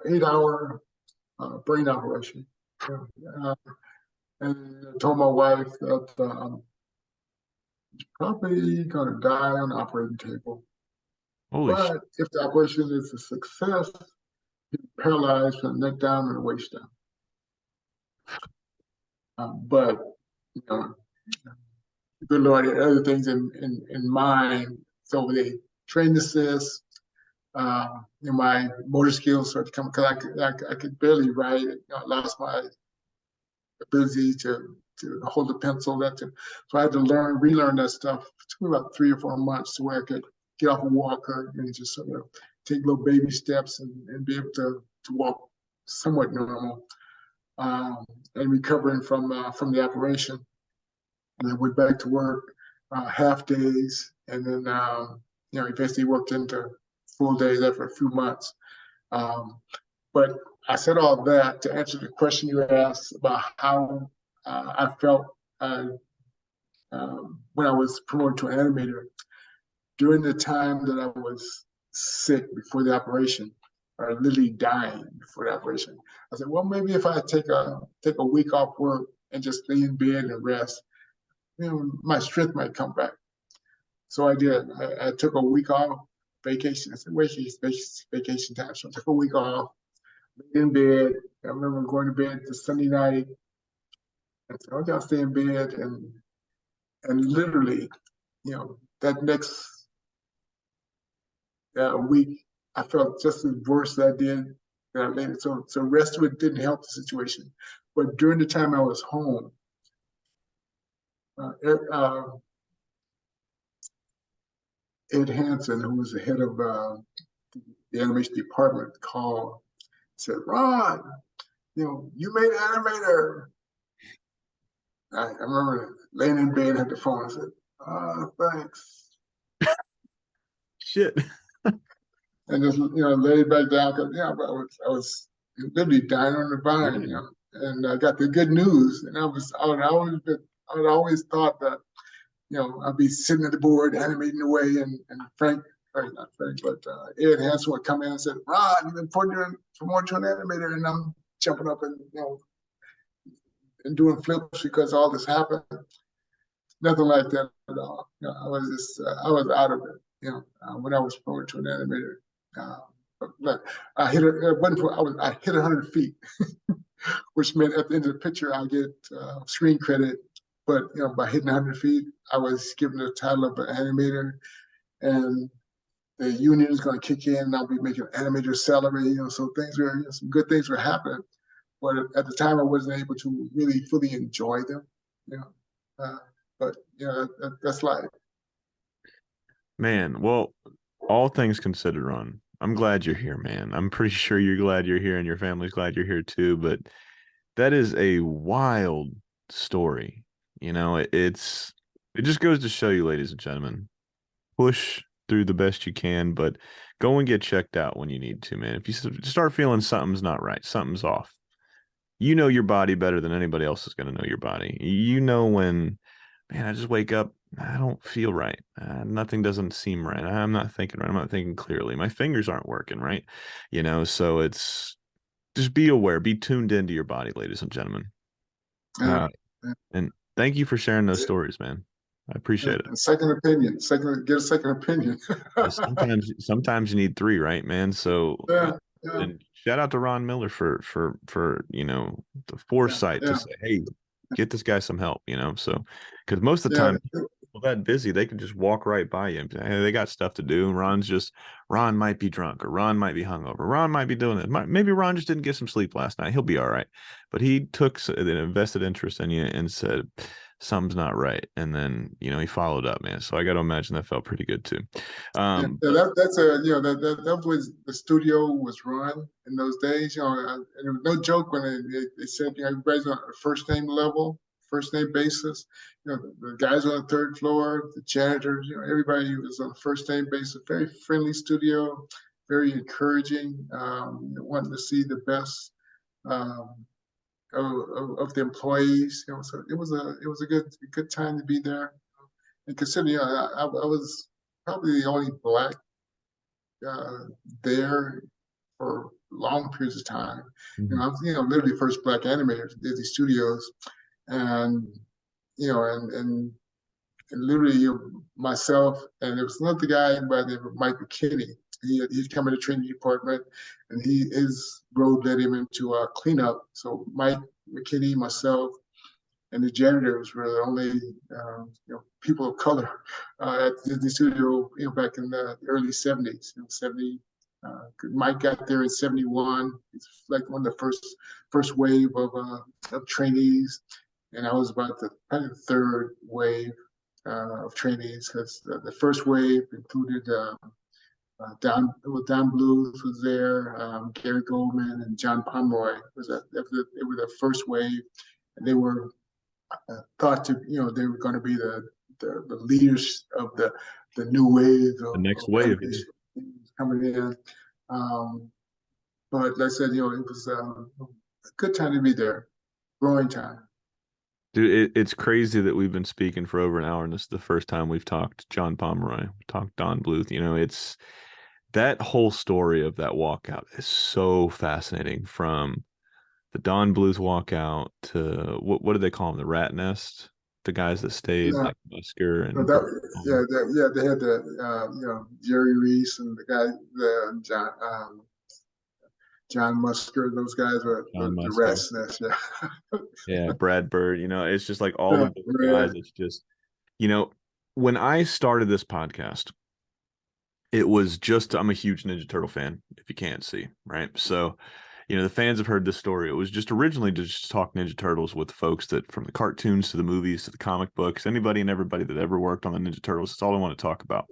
8-hour brain operation. And I told my wife that probably gonna die on the operating table. Holy shit. But if the operation is a success, he's paralyzed from the neck down and the waist down. But good Lord had other things in mind. So they trained the cyst. My motor skills started to come, because I could barely write. I lost my ability to hold a pencil. So I had to relearn that stuff. It took me about 3 or 4 months to where I could get off a walker and just sort of take little baby steps and be able to walk somewhat normal, and recovering from the operation. And I went back to work half days, and then eventually worked into full days after a few months. But I said all that to answer the question you asked about how I felt when I was promoted to an animator. During the time that I was sick before the operation, or literally dying before the operation, I said, well, maybe if I take a week off work and just lay in bed and rest, my strength might come back. So I did. I took a week off, vacation. I said, vacation time. So I took a week off, lay in bed. I remember going to bed the Sunday night. I said, I'll stay in bed, and literally, that next week, I felt just as worse as I did that I later. So rest of it didn't help the situation. But during the time I was home, Ed Hansen, who was the head of the animation department, called, said, Ron, you made Animator. I remember laying in bed at the phone. I said, thanks. Shit. And just laid back down, because I was literally dying on the vine, and I got the good news, and I would always thought that I'd be sitting at the board animating away, and Frank, or not Frank, but Ed Hansen would come in and said, Ron, you've been promoted to an animator, and I'm jumping up and and doing flips because all this happened. Nothing like that at all. I was out of it. When I was promoted to an animator. But I hit 100 feet, which meant at the end of the picture I get screen credit. But by hitting 100 feet, I was given the title of an animator, and the union is going to kick in, and I'll be making animator salary. So things were, some good things were happening, but at the time I wasn't able to really fully enjoy them. But that's life. Man, well, all things considered, Ron, I'm glad you're here, man. I'm pretty sure you're glad you're here, and your family's glad you're here too. But that is a wild story. It just goes to show you, ladies and gentlemen, push through the best you can, but go and get checked out when you need to, man. If you start feeling something's not right, something's off, your body better than anybody else is going to know your body. When, man, I just wake up, I don't feel right. Nothing doesn't seem right. I'm not thinking right. I'm not thinking clearly. My fingers aren't working right. So it's just be aware, be tuned into your body, ladies and gentlemen. And thank you for sharing those stories, man. I appreciate it. And second opinion, get a second opinion. Sometimes you need 3, right, man? So yeah. And shout out to Ron Miller for the Yeah, foresight to yeah, say, hey, get this guy some help, so because most of the yeah, time people that busy, they can just walk right by you. Hey, they got stuff to do. And Ron might be drunk, or Ron might be hungover. Ron might be doing this. Maybe Ron just didn't get some sleep last night. He'll be all right. But he took an invested interest in you and said, something's not right. And then, he followed up, man. So I got to imagine that felt pretty good too. yeah. Um, Yeah, that's a that was the studio was run in those days. And it was no joke when they said everybody's on a first name level, first name basis. The guys on the third floor, the janitors, everybody was on a first name basis. Very friendly studio, very encouraging. Wanting to see the best. Um, of the employees. So it was a good time to be there. And considering I was probably the only black uh, there for long periods of time. mhm. I was literally first black animator at Disney Studios, and and literally myself and there was another guy by the name of Mike McKinney. He's come in the training department, and his road led him into cleanup. So Mike McKinney, myself, and the janitors were the only people of color at the studio back in the early 70s. 70. Mike got there in 71. It's like one of the first wave of trainees, and I was about probably the third wave of trainees, because the first wave included Don Bluth was there, Gary Goldman and John Pomeroy they were the first wave, and they were thought to they were going to be the leaders of the new wave The next of wave. animation coming in. Um, but like I said, it was a good time to be there, growing time. Dude, it's crazy that we've been speaking for over an hour, and this is the first time we've talked John Pomeroy, we talked Don Bluth. It's that whole story of that walkout is so fascinating. From the Don Bluth walkout to what do they call them? The rat nest, the guys that stayed Yeah, like Musker but and Burt. they had the Jerry Reese and the guy the John Musker. Those guys were John the Musker. rest. That's yeah. Yeah, Brad Bird. It's just like all Yeah, of those guys. yeah. It's just, you know, when I started this podcast, it was just I'm a huge Ninja Turtle fan, if you can't see, right? So, the fans have heard this story. It was just originally to just talk Ninja Turtles with folks that from the cartoons to the movies to the comic books, anybody and everybody that ever worked on the Ninja Turtles. That's all I want to talk about.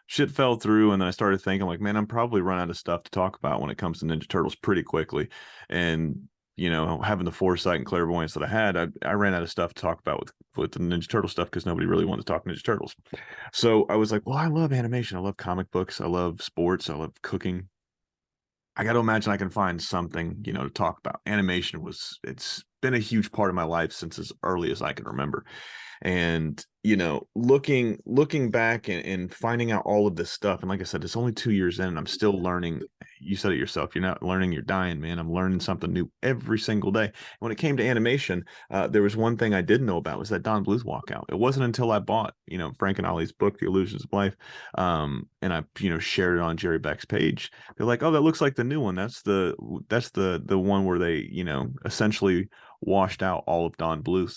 Shit fell through, and then I started thinking, like, man, I'm probably run out of stuff to talk about when it comes to Ninja Turtles pretty quickly. And having the foresight and clairvoyance that I had, I ran out of stuff to talk about with the Ninja Turtle stuff because nobody really wanted to talk Ninja Turtles. So I was like, well, I love animation. I love comic books. I love sports. I love cooking. I got to imagine I can find something, to talk about. It's been a huge part of my life since as early as I can remember. And looking back and finding out all of this stuff, and like I said, it's only 2 years in and I'm still learning. You said it yourself, you're not learning, you're dying, man. I'm learning something new every single day. When it came to animation, there was one thing I didn't know about, was that Don Bluth walkout. It wasn't until I bought Frank and Ollie's book, The Illusions of Life, and I shared it on Jerry Beck's page. They're like, oh, that looks like the new one. That's the one where they essentially washed out all of Don Bluth,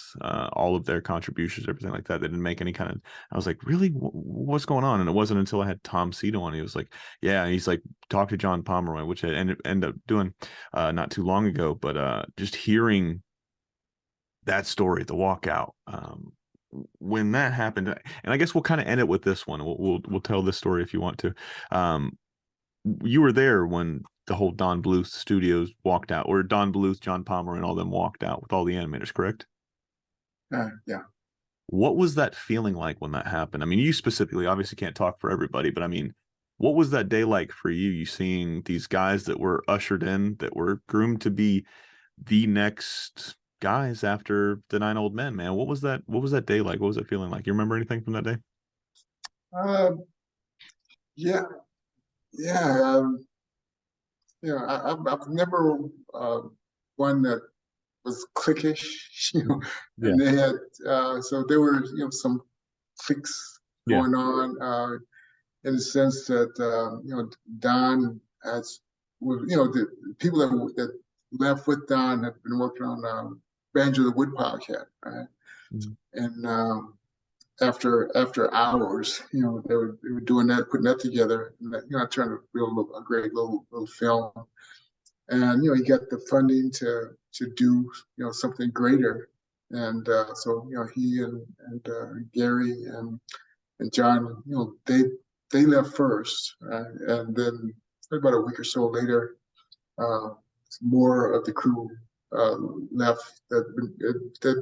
all of their contributions, everything like that. They didn't make any kind of. I was like, really, what's going on? And it wasn't until I had Tom Cito on. He was like, yeah, and he's like, talk to John Pomeroy, which I ended up doing not too long ago. But just hearing that story, the walkout, when that happened, and I guess we'll kind of end it with this one. We'll tell this story if you want to. Um, you were there when the whole Don Bluth Studios walked out, or Don Bluth, John Palmer, and all them walked out with all the animators, correct? Yeah. What was that feeling like when that happened? I mean, you specifically obviously can't talk for everybody, but I mean, what was that day like for you? You seeing these guys that were ushered in, that were groomed to be the next guys after the Nine Old Men, man. What was that? What was that day like? What was it feeling like? You remember anything from that day? Yeah, yeah. I've never one that was cliquish, Yeah. and they had so there were some cliques Yeah. going on in the sense that Don has the people that left with Don have been working on Banjo the Woodpecker, right? Mhm. And after hours, they were doing that, putting that together, and trying to build a great little film. And he got the funding to do something greater. And so he and Gary and John, they left first, and then about a week or so later, uh, more of the crew uh, left that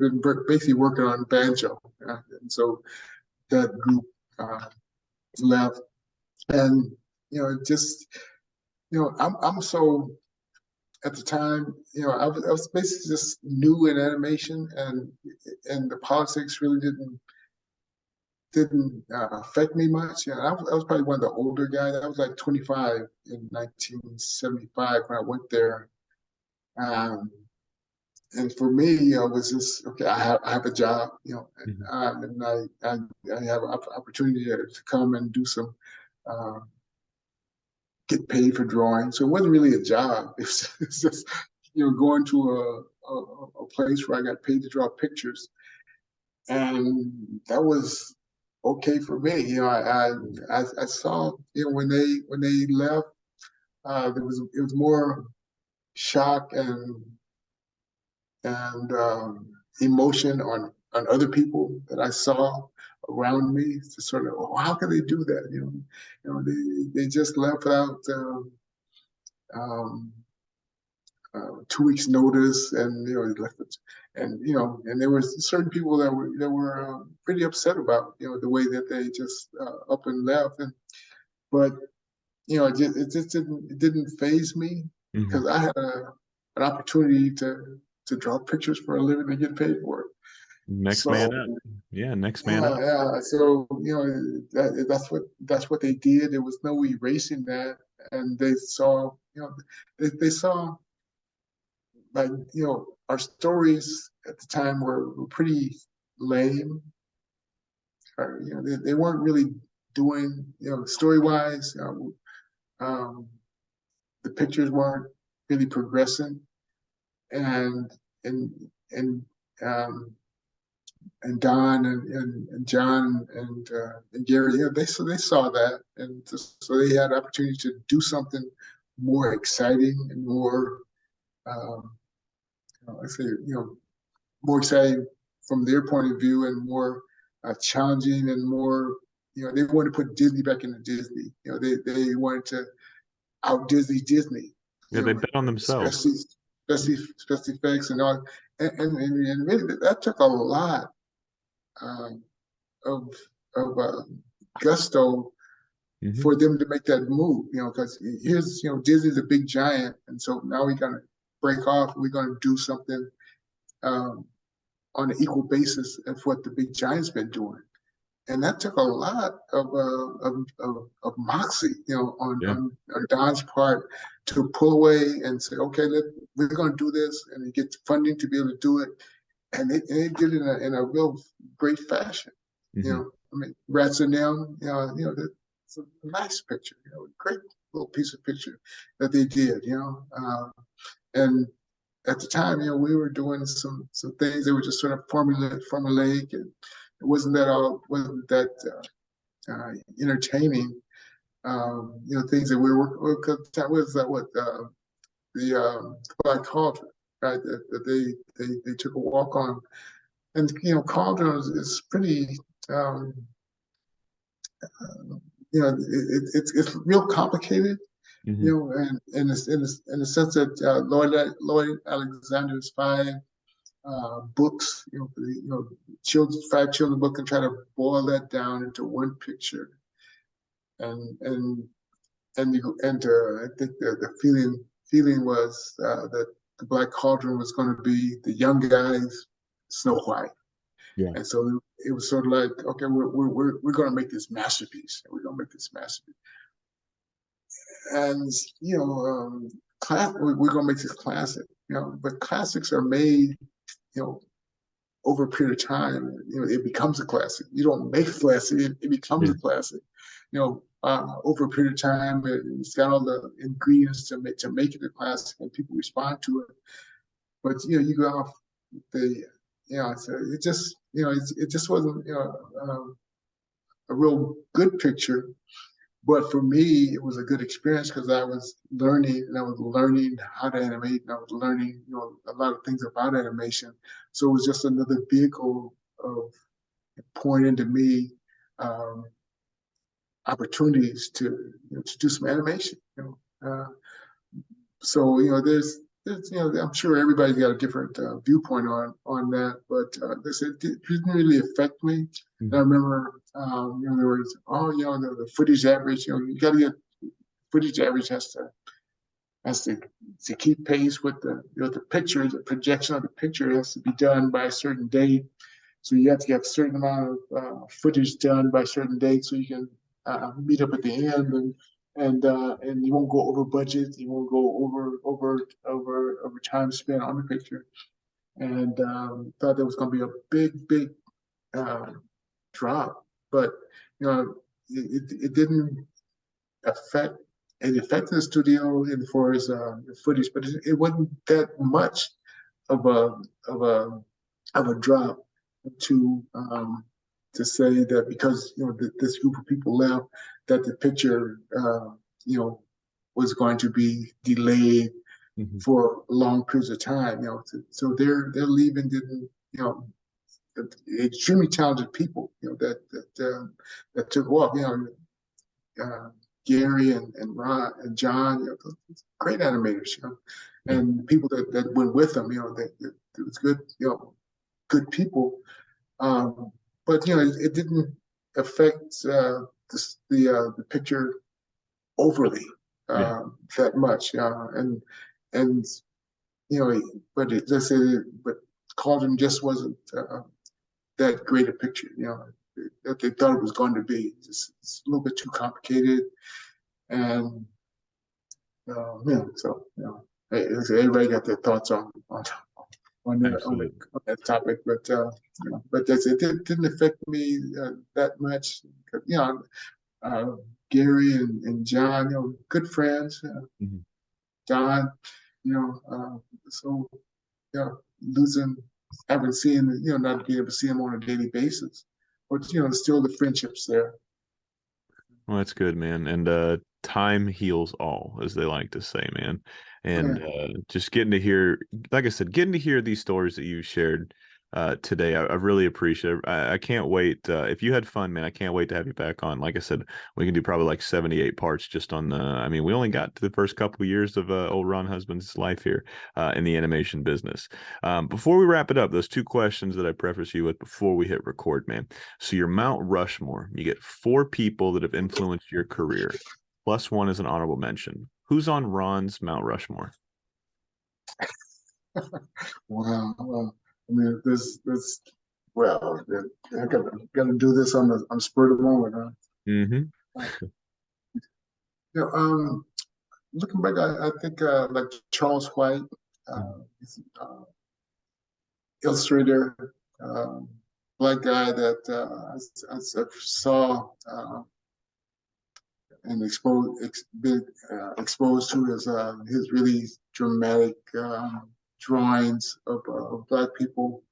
been basically working on banjo, and so that group uh, left, and just I'm so at the time, I was basically just new in animation, and the politics really didn't affect me much. I was probably one of the older guys. I was like 25 in 1975 when I went there. Um, and for me, it was just okay. I have a job, Mhm. and I have an opportunity to come and do some uh, get paid for drawing. So it wasn't really a job. It's just going to a place where I got paid to draw pictures, and that was okay for me. I saw when they left, it was more shock and emotion on other people that I saw around me to sort of, oh, how can they do that? They just left without um, 2 weeks notice, and they left it, and there were certain people that were pretty upset about the way that they just up and left, but it just didn't phase me Mhm. because I had an opportunity to draw pictures for a living and get paid for it. Next man So up. Yeah, next man yeah, up. yeah. So that's what they did. There was no erasing that, and they saw they saw like our stories at the time were pretty lame. They weren't really doing story wise. Um, the pictures weren't really progressing, and and and um, and Don and John and Gary, they saw that, and so they had opportunity to do something more exciting and more, um, I say, more exciting from their point of view, and more challenging, and more, they wanted to put Disney back into Disney. They wanted to out Disney. Yeah, they bet on themselves. Especially special effects and all, and really that took a lot um, of gusto Hmm. for them to make that move. Because here's Disney's a big giant, and so now we're gonna break off. We're gonna do something um, on an equal basis of what the big giant's been doing. And that took a lot of moxie, Yeah. on Don's part to pull away and say, okay, we're going to do this, and get funding to be able to do it, and they did it in a real great fashion. Hmm. I mean, Rats and Them, it's a nice picture, great little piece of picture that they did, and at the time, we were doing some things that were just sort of formulaic, and it wasn't that entertaining. Things that we were working at the time was that what the Black Cauldron, right? That they took a walk on, and Cauldron is pretty. Um, it's real complicated, Hmm. and in the sense that Lloyd Alexander's five books, children, five children book, and try to boil that down into one picture, and and I think the feeling was that the Black Cauldron was going to be the young guy's Snow White, Yeah. and so it was sort of like, okay, we're going to make this masterpiece, and we're going to make this masterpiece, and we're going to make this classic, but classics are made, you know over a period of time, it becomes a classic. You don't make a classic; it becomes Yeah. a classic. Over a period of time, it's got all the ingredients to make it a classic, and people respond to it. But you go off the, so it just, it just wasn't, a real good picture. But for me, it was a good experience because I was learning, and I was learning how to animate, and I was learning, a lot of things about animation. So it was just another vehicle of pouring into me um, opportunities to do some animation. So there's I'm sure everybody's got a different viewpoint on that, but it didn't really affect me. And I remember there was the footage average. You got to get footage average has to keep pace with the picture. The projection of the picture has to be done by a certain date. So you have to get a certain amount of footage done by a certain date so you can meet up at the end, and you won't go over budget. You won't go over time spent on the picture. And thought there was going to be a big uh, drop, but it didn't affect. It affected the studio as far as the footage, but it wasn't that much of a of a of a drop to say that because this group of people left, that the picture was going to be delayed for long periods of time. So their leaving didn't extremely talented people that took off. Uh, Gary and Ron and John, great animators, and people that went with them, it was good, good people. But it didn't affect the picture overly Yeah. that much. And but as I said, but Cauldron just wasn't that great a picture. That they thought it was going to be. It's a little bit too complicated, and so everybody got their thoughts on that topic, but it didn't affect me that much. Uh, Gary and John, good friends. John, so losing, haven't seen, not being able to see him on a daily basis, but still the friendships there. Well, that's good, man. And time heals all, as they like to say, man. And just getting to hear, like I said, getting to hear these stories that you shared today, I really appreciate it. I can't wait. If you had fun, man, I can't wait to have you back on. Like I said, we can do probably like 78 parts just on I mean, we only got to the first couple of years of old Ron Husband's life here in the animation business. Before we wrap it up, those two questions that I preface you with before we hit record, man. So your Mount Rushmore, you get 4 people that have influenced your career, plus one is an honorable mention. Who's on Ron's Mount Rushmore? Wow. I mean, well, I gotta do this on spur of the moment, huh? Mm-hmm. Looking back, I think like Charles White, he's, illustrator, um, black guy that I saw and been exposed to his really dramatic drawings of black people.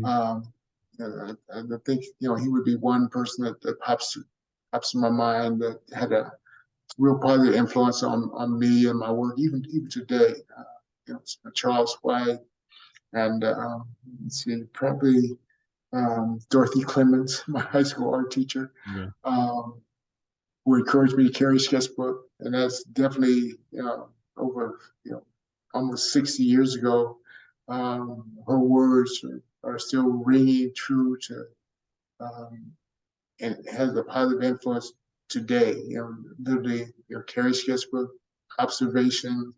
Um, and I think he would be one person that pops in my mind that had a real positive influence on me and my work, even today. Charles White, and let's see, probably Dorothy Clemens, my high school art teacher. Yeah. Who encouraged me to carry a sketchbook, and that's definitely over almost 60 years ago. Her words are still ringing true to, and has a positive influence today. Literally, carry a sketchbook, observation,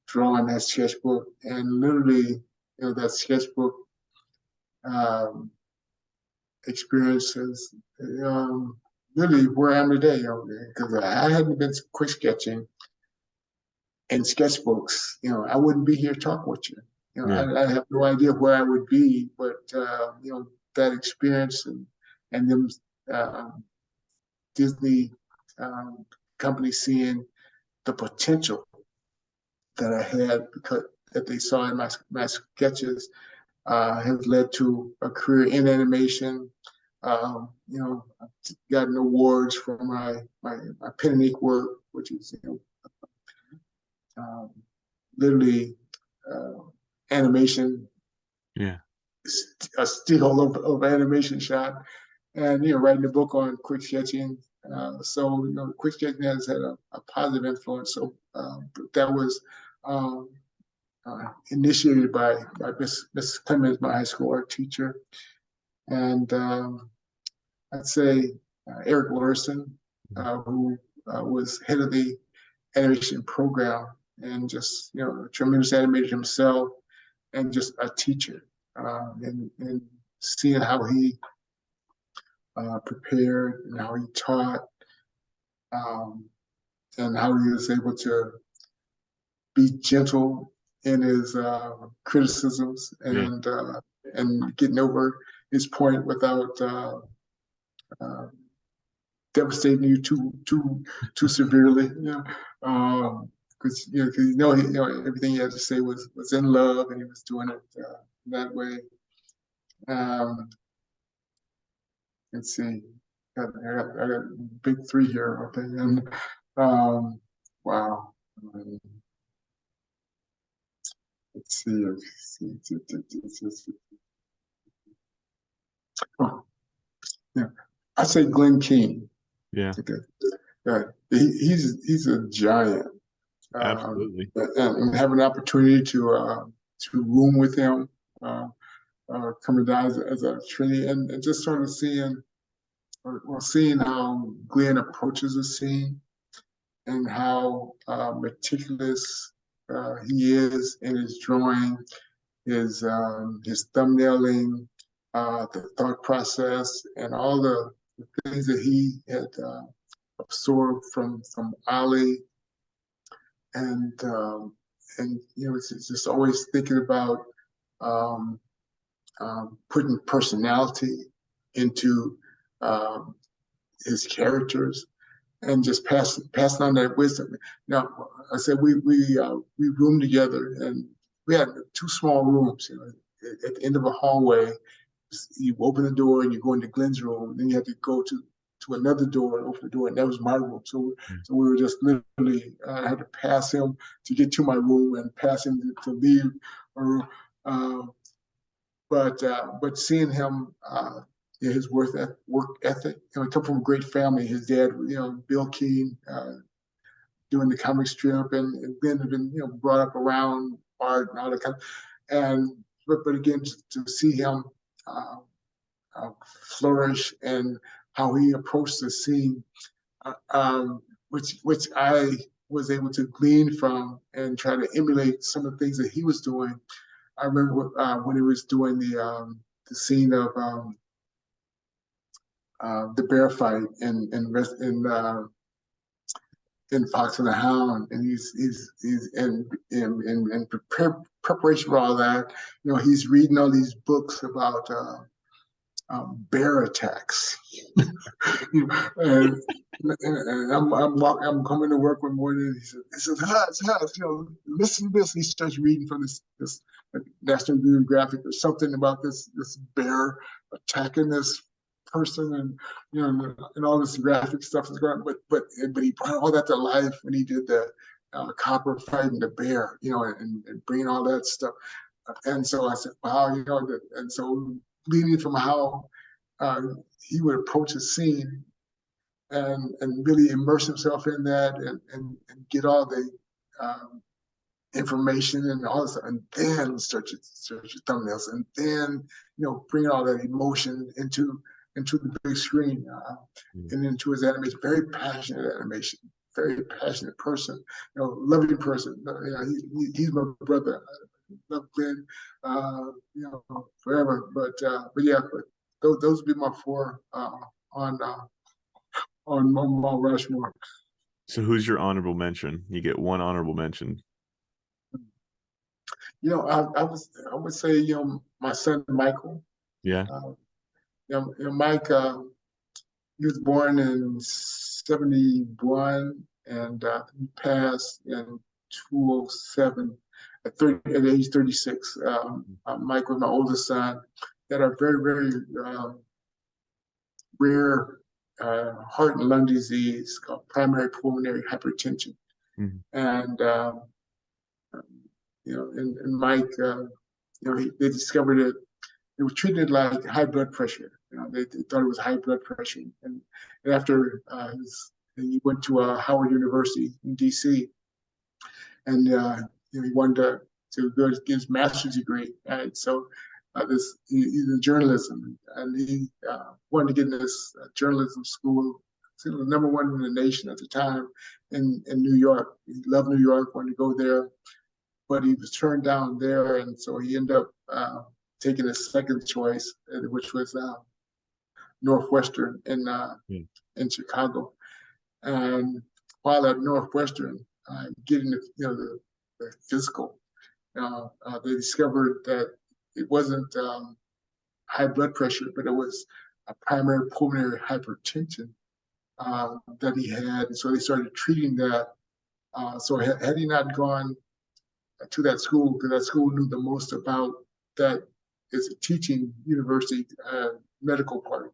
draw on that sketchbook, and literally, that sketchbook experiences. Really where I am today, because I hadn't been quick sketching and sketchbooks, I wouldn't be here talking with you. Yeah. I have no idea where I would be, but that experience and them Disney um, company seeing the potential that I had because that they saw in my sketches has led to a career in animation. I've gotten awards for my pen and ink work, which is um, literally uh, animation, Yeah. a still of animation shot, and writing a book on quick sketching. So quick sketching has had a positive influence. So that was um, initiated by Miss Clemens, my high school art teacher, and I'd say Eric Larson, who was head of the animation program and just a tremendous animator himself and just a teacher, and seeing how he prepared and how he taught, um, and how he was able to be gentle in his criticisms Yeah. and getting over his point without uh, devastating you too severely. Because everything he had to say was in love, and he was doing it that way. Um, let's see, I got a big three here. Okay, and wow. Let's see. Oh, yeah, I say Glenn King. Yeah. Okay, he's a giant. Absolutely. And have an opportunity to room with him, coming down as a trainee, and just sort of seeing how Glenn approaches the scene and how meticulous he is in his drawing, his thumbnailing, the thought process, and all the things that he had absorbed from Ali, and it's just always thinking about um, putting personality into um, his characters and just passing on that wisdom. Now, I said we roomed together, and we had two small rooms. At the end of a hallway, you open the door and you go into Glenn's room, and then you have to go to another door and open the door, and that was my room. So we were just literally, I had to pass him to get to my room and pass him to leave my room. But seeing him, his work ethic, he come from a great family. His dad, Bill Keane, doing the comic strip, and Glenn had been, brought up around art and all that kind of, and but again, to see him uh, flourish and how he approached the scene, which I was able to glean from and try to emulate some of the things that he was doing. I remember when he was doing the scene of the bear fight in Fox and the Hound, and he's in preparation for all that. He's reading all these books about bear attacks. and, I'm coming to work one morning. And he says, Hutch, listen to this. He starts reading from this National Geographic or something about this bear attacking this person, and and all this graphic stuff is going on. But he brought all that to life when he did the copper fighting the bear, and bringing all that stuff. And so I said, wow, and so leading from how he would approach a scene and really immerse himself in that and get all the um, information and all this, and then search your thumbnails, and then bring all that emotion into the big screen, and into his animation. Very passionate animation, very passionate person, loving person. He's my brother. I love Glenn, forever. But yeah, those would be my four on Mount Rushmore. So who's your honorable mention? You get one honorable mention. I would say, my son Michael. Yeah. Uh, Mike, he was born in '71 and he passed in 2007 at age 36. Mike was my oldest son. He had a very, very rare heart and lung disease called primary pulmonary hypertension. Mhm. And, and Mike, they discovered it. They were treated like high blood pressure. They thought it was high blood pressure. And after he went to Howard University in D.C. and he wanted to go to get his master's degree. Right? So he's in journalism, and he wanted to get in this journalism school. It was number one in the nation at the time in New York. He loved New York, wanted to go there, but he was turned down there, and so he ended up taking his second choice, which was Northwestern Yeah. in Chicago. And while at Northwestern, getting the physical, they discovered that it wasn't high blood pressure, but it was a primary pulmonary hypertension that he had. And so they started treating that. So had he not gone to that school, because that school knew the most about that is a teaching university medical part.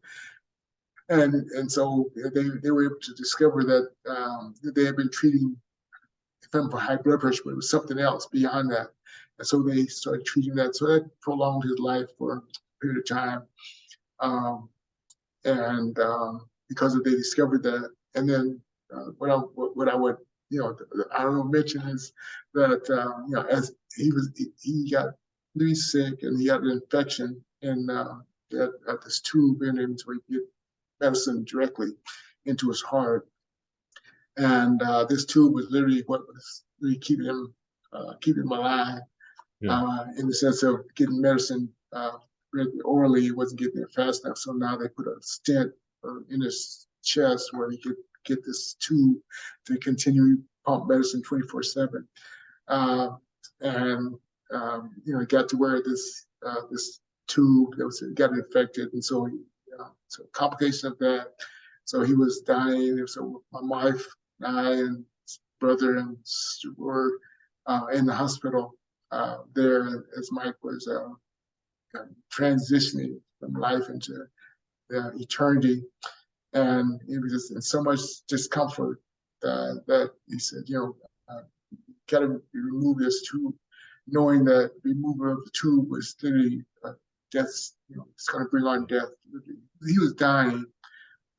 And so they were able to discover that they had been treating him for high blood pressure, but it was something else beyond that. And so they started treating that. So that prolonged his life for a period of time. And because they discovered that, and then what I would I don't know mention is that as he got really sick and he had an infection and at this tube in him, so he get medicine directly into his heart, and this tube was literally what was really keeping him alive Yeah. in the sense of getting medicine orally. He wasn't getting it fast enough, so now they put a stent in his chest where he could get this tube to continue pump medicine 24/7. And it got to where this tube got infected, and so so complication of that. So he was dying. So my wife and I and his brother and sister were in the hospital there as Mike was transitioning from life into eternity. And it was just in so much discomfort that he said, got to remove this tube, knowing that removal of the tube was literally death. It's going to bring on death. He was dying,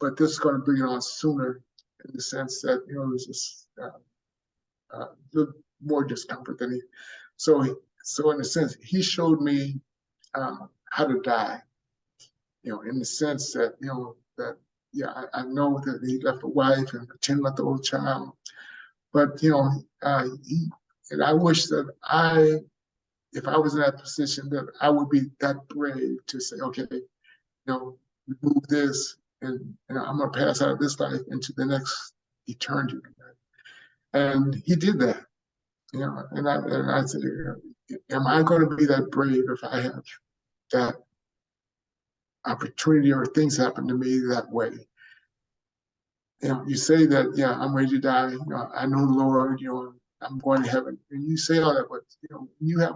but this is going to bring it on sooner in the sense that it was just a little more discomfort than he. So in a sense, he showed me how to die. In the sense that that I know that he left a wife and a 10-month-old child, but and I wish that if I was in that position, that I would be that brave to say, okay, remove this, and I'm gonna pass out of this life into the next eternity. And he did that, and I said, am I going to be that brave if I have that opportunity or things happen to me that way? You say that, I'm ready to die. I know the Lord. I'm going to heaven, and you say all that, but you have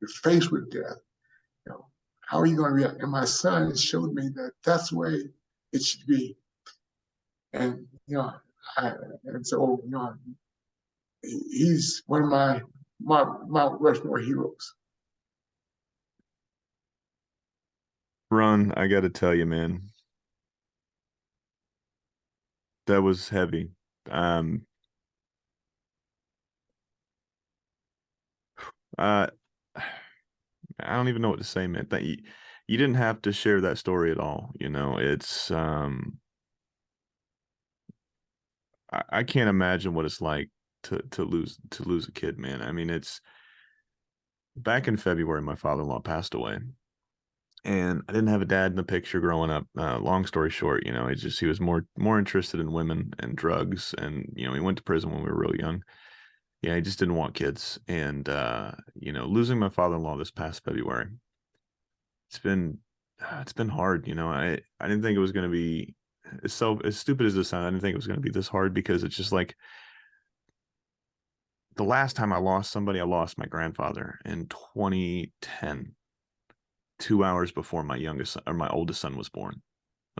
you're faced with death. How are you going to react? And my son showed me that that's the way it should be. And and so he's one of my Mount Rushmore heroes. Ron, I got to tell you, man, that was heavy. Uh, I don't even know what to say, man. That you didn't have to share that story at all. It's I can't imagine what it's like to lose a kid, man. I mean, it's back in February, my father-in-law passed away, and I didn't have a dad in the picture growing up. Long story short, it's just he was more interested in women and drugs, and he went to prison when we were real young. Yeah, he just didn't want kids. And losing my father-in-law this past February, it's been hard. I didn't think it was going to be as stupid as this sounds. I didn't think it was going to be this hard, because it's just like the last time I lost somebody, I lost my grandfather in 2010, 2 hours before my oldest son was born.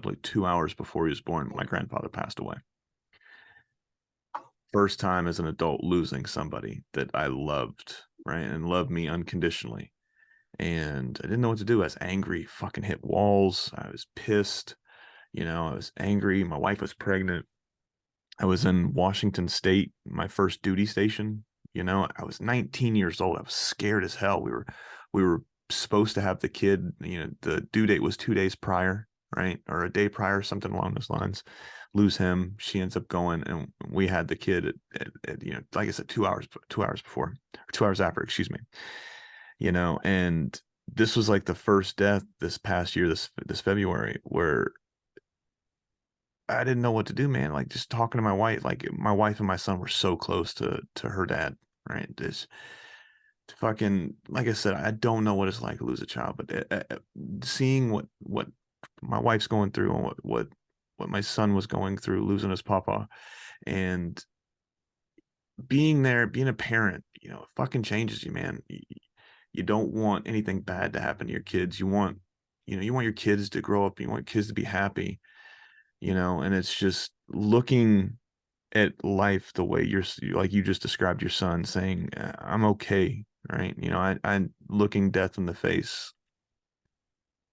Like 2 hours before he was born, my grandfather passed away. First time as an adult losing somebody that I loved, right? And loved me unconditionally. And I didn't know what to do. I was angry, fucking hit walls. I was pissed. I was angry. My wife was pregnant. I was in Washington State, my first duty station. I was 19 years old. I was scared as hell. We were supposed to have the kid. The due date was 2 days prior, right, or a day prior, something along those lines. Lose him. She ends up going, and we had the kid at like I said, 2 hours before, or 2 hours after, excuse me. And this was like the first death this past year, this February, where I didn't know what to do, man. Like, just talking to my wife, like my wife and my son were so close to her dad, right? This fucking, like I said, I don't know what it's like to lose a child, but seeing what my wife's going through, and what my son was going through, losing his papa, and being there, being a parent, it fucking changes you, man. You don't want anything bad to happen to your kids. You want your kids to grow up. You want kids to be happy. And it's just looking at life the way like you just described your son, saying, I'm okay, right? I'm looking death in the face,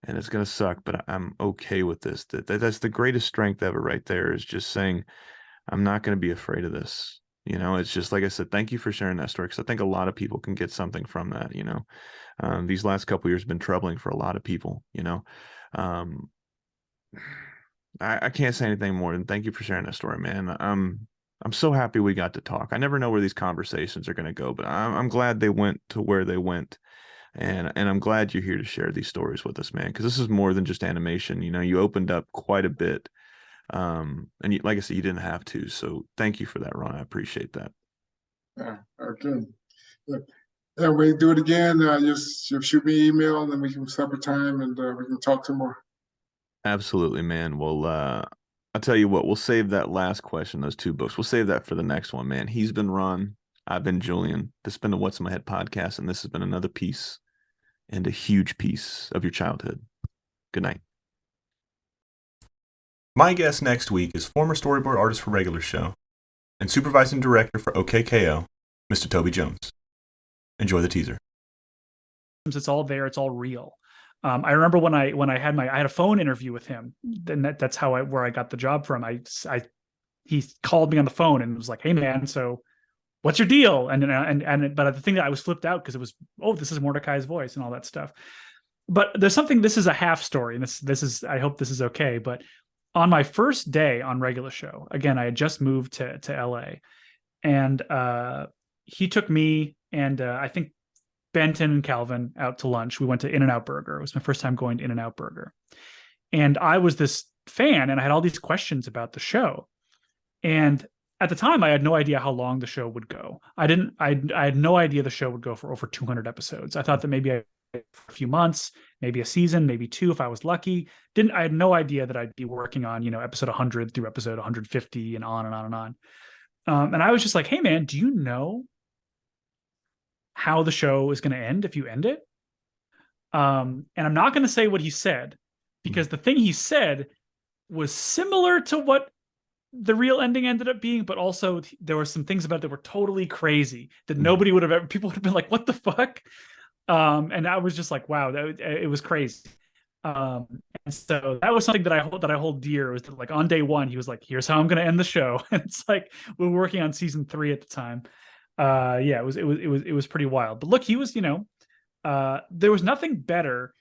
and it's going to suck, but I'm okay with this. That's the greatest strength ever right there, is just saying, I'm not going to be afraid of this. It's just, like I said, thank you for sharing that story, because I think a lot of people can get something from that. These last couple of years have been troubling for a lot of people. um, I can't say anything more than thank you for sharing that story, man. I'm so happy we got to talk. I never know where these conversations are going to go, but I'm glad they went to where they went. And I'm glad you're here to share these stories with us, man, because this is more than just animation. You opened up quite a bit. And like I said, you didn't have to. So thank you for that, Ron. I appreciate that. Yeah, okay. Yeah, we do it again. Just shoot me an email, and then we can set up a time, and we can talk some more. Absolutely, man. Well, I'll tell you what, we'll save that last question, those two books. We'll save that for the next one, man. He's been Ron. I've been Julian. This has been the What's in My Head podcast, and this has been another piece, and a huge piece, of your childhood. Good night. My guest next week is former storyboard artist for Regular Show and supervising director for OKKO, Mr. Toby Jones. Enjoy the teaser. It's all there. It's all real. I remember when I had a phone interview with him, and that's where I got the job from. He called me on the phone and was like, "Hey man, so what's your deal?" But the thing that I was flipped out, because it was, oh, this is Mordecai's voice and all that stuff. But there's something. This is a half story, and this is, I hope this is okay. But on my first day on Regular Show, again, I had just moved to LA, and he took me and I think Benton and Calvin out to lunch. We went to In-N-Out Burger. It was my first time going to In-N-Out Burger. And I was this fan, and I had all these questions about the show. And at the time, I had no idea how long the show would go. I had no idea the show would go for over 200 episodes. I thought that maybe a few months, maybe a season, maybe two if I was lucky. I had no idea that I'd be working on, episode 100 through episode 150 and on and on and on. And I was just like, hey man, do you know how the show is going to end if you end it? And I'm not going to say what he said, because the thing he said was similar to what the real ending ended up being, but also there were some things about it that were totally crazy that nobody would have ever, people would have been like, what the fuck? And I was just like, wow, it was crazy. And so that was something that I hold dear, was that, like, on day one, he was like, here's how I'm going to end the show. And it's like, we were working on season 3 at the time. Yeah, it was pretty wild. But look, he was, there was nothing better,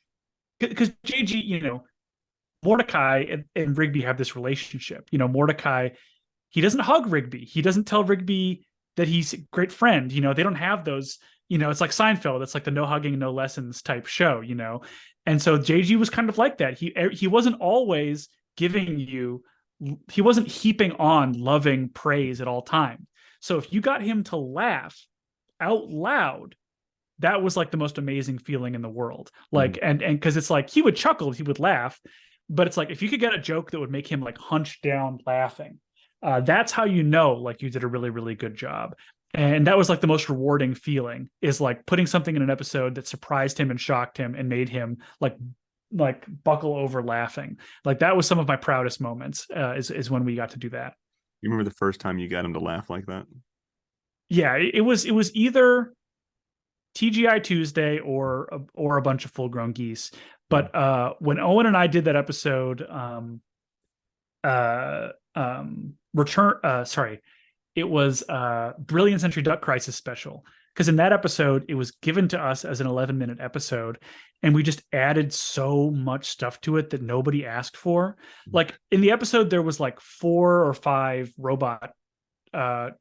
because JG, Mordecai and Rigby have this relationship. Mordecai, he doesn't hug Rigby. He doesn't tell Rigby that he's a great friend. They don't have those, it's like Seinfeld. It's like the no hugging, no lessons type show, And so JG was kind of like that. He wasn't always he wasn't heaping on loving praise at all times. So if you got him to laugh out loud, that was like the most amazing feeling in the world. Like, and because it's like he would chuckle, he would laugh, but it's like if you could get a joke that would make him like hunch down laughing, that's how you know like you did a really, really good job. And that was like the most rewarding feeling, is like putting something in an episode that surprised him and shocked him and made him like buckle over laughing. Like that was some of my proudest moments, is when we got to do that. You remember the first time you got him to laugh like that? Yeah, it was either TGI Tuesday or a bunch of full grown geese. But when Owen and I did that episode, it was Brilliant Century Duck Crisis special. Because in that episode, it was given to us as an 11-minute episode, and we just added so much stuff to it that nobody asked for. Like in the episode, there was like 4 or 5 robot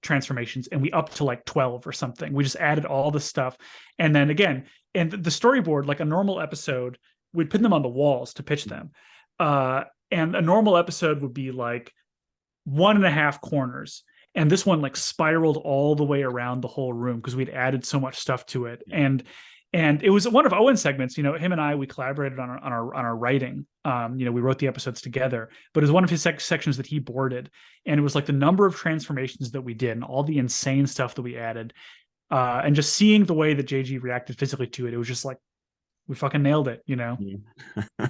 transformations, and we upped to like 12 or something. We just added all the stuff. And then again, and the storyboard, like a normal episode, we'd put them on the walls to pitch them. And a normal episode would be like 1.5 corners. And this one like spiraled all the way around the whole room because we'd added so much stuff to it. And it was one of Owen's segments. You know, him and I, we collaborated on our writing. You know, we wrote the episodes together, but it was one of his sections that he boarded. And it was like the number of transformations that we did and all the insane stuff that we added. And just seeing the way that JG reacted physically to it, it was just like, we fucking nailed it, you know? Yeah.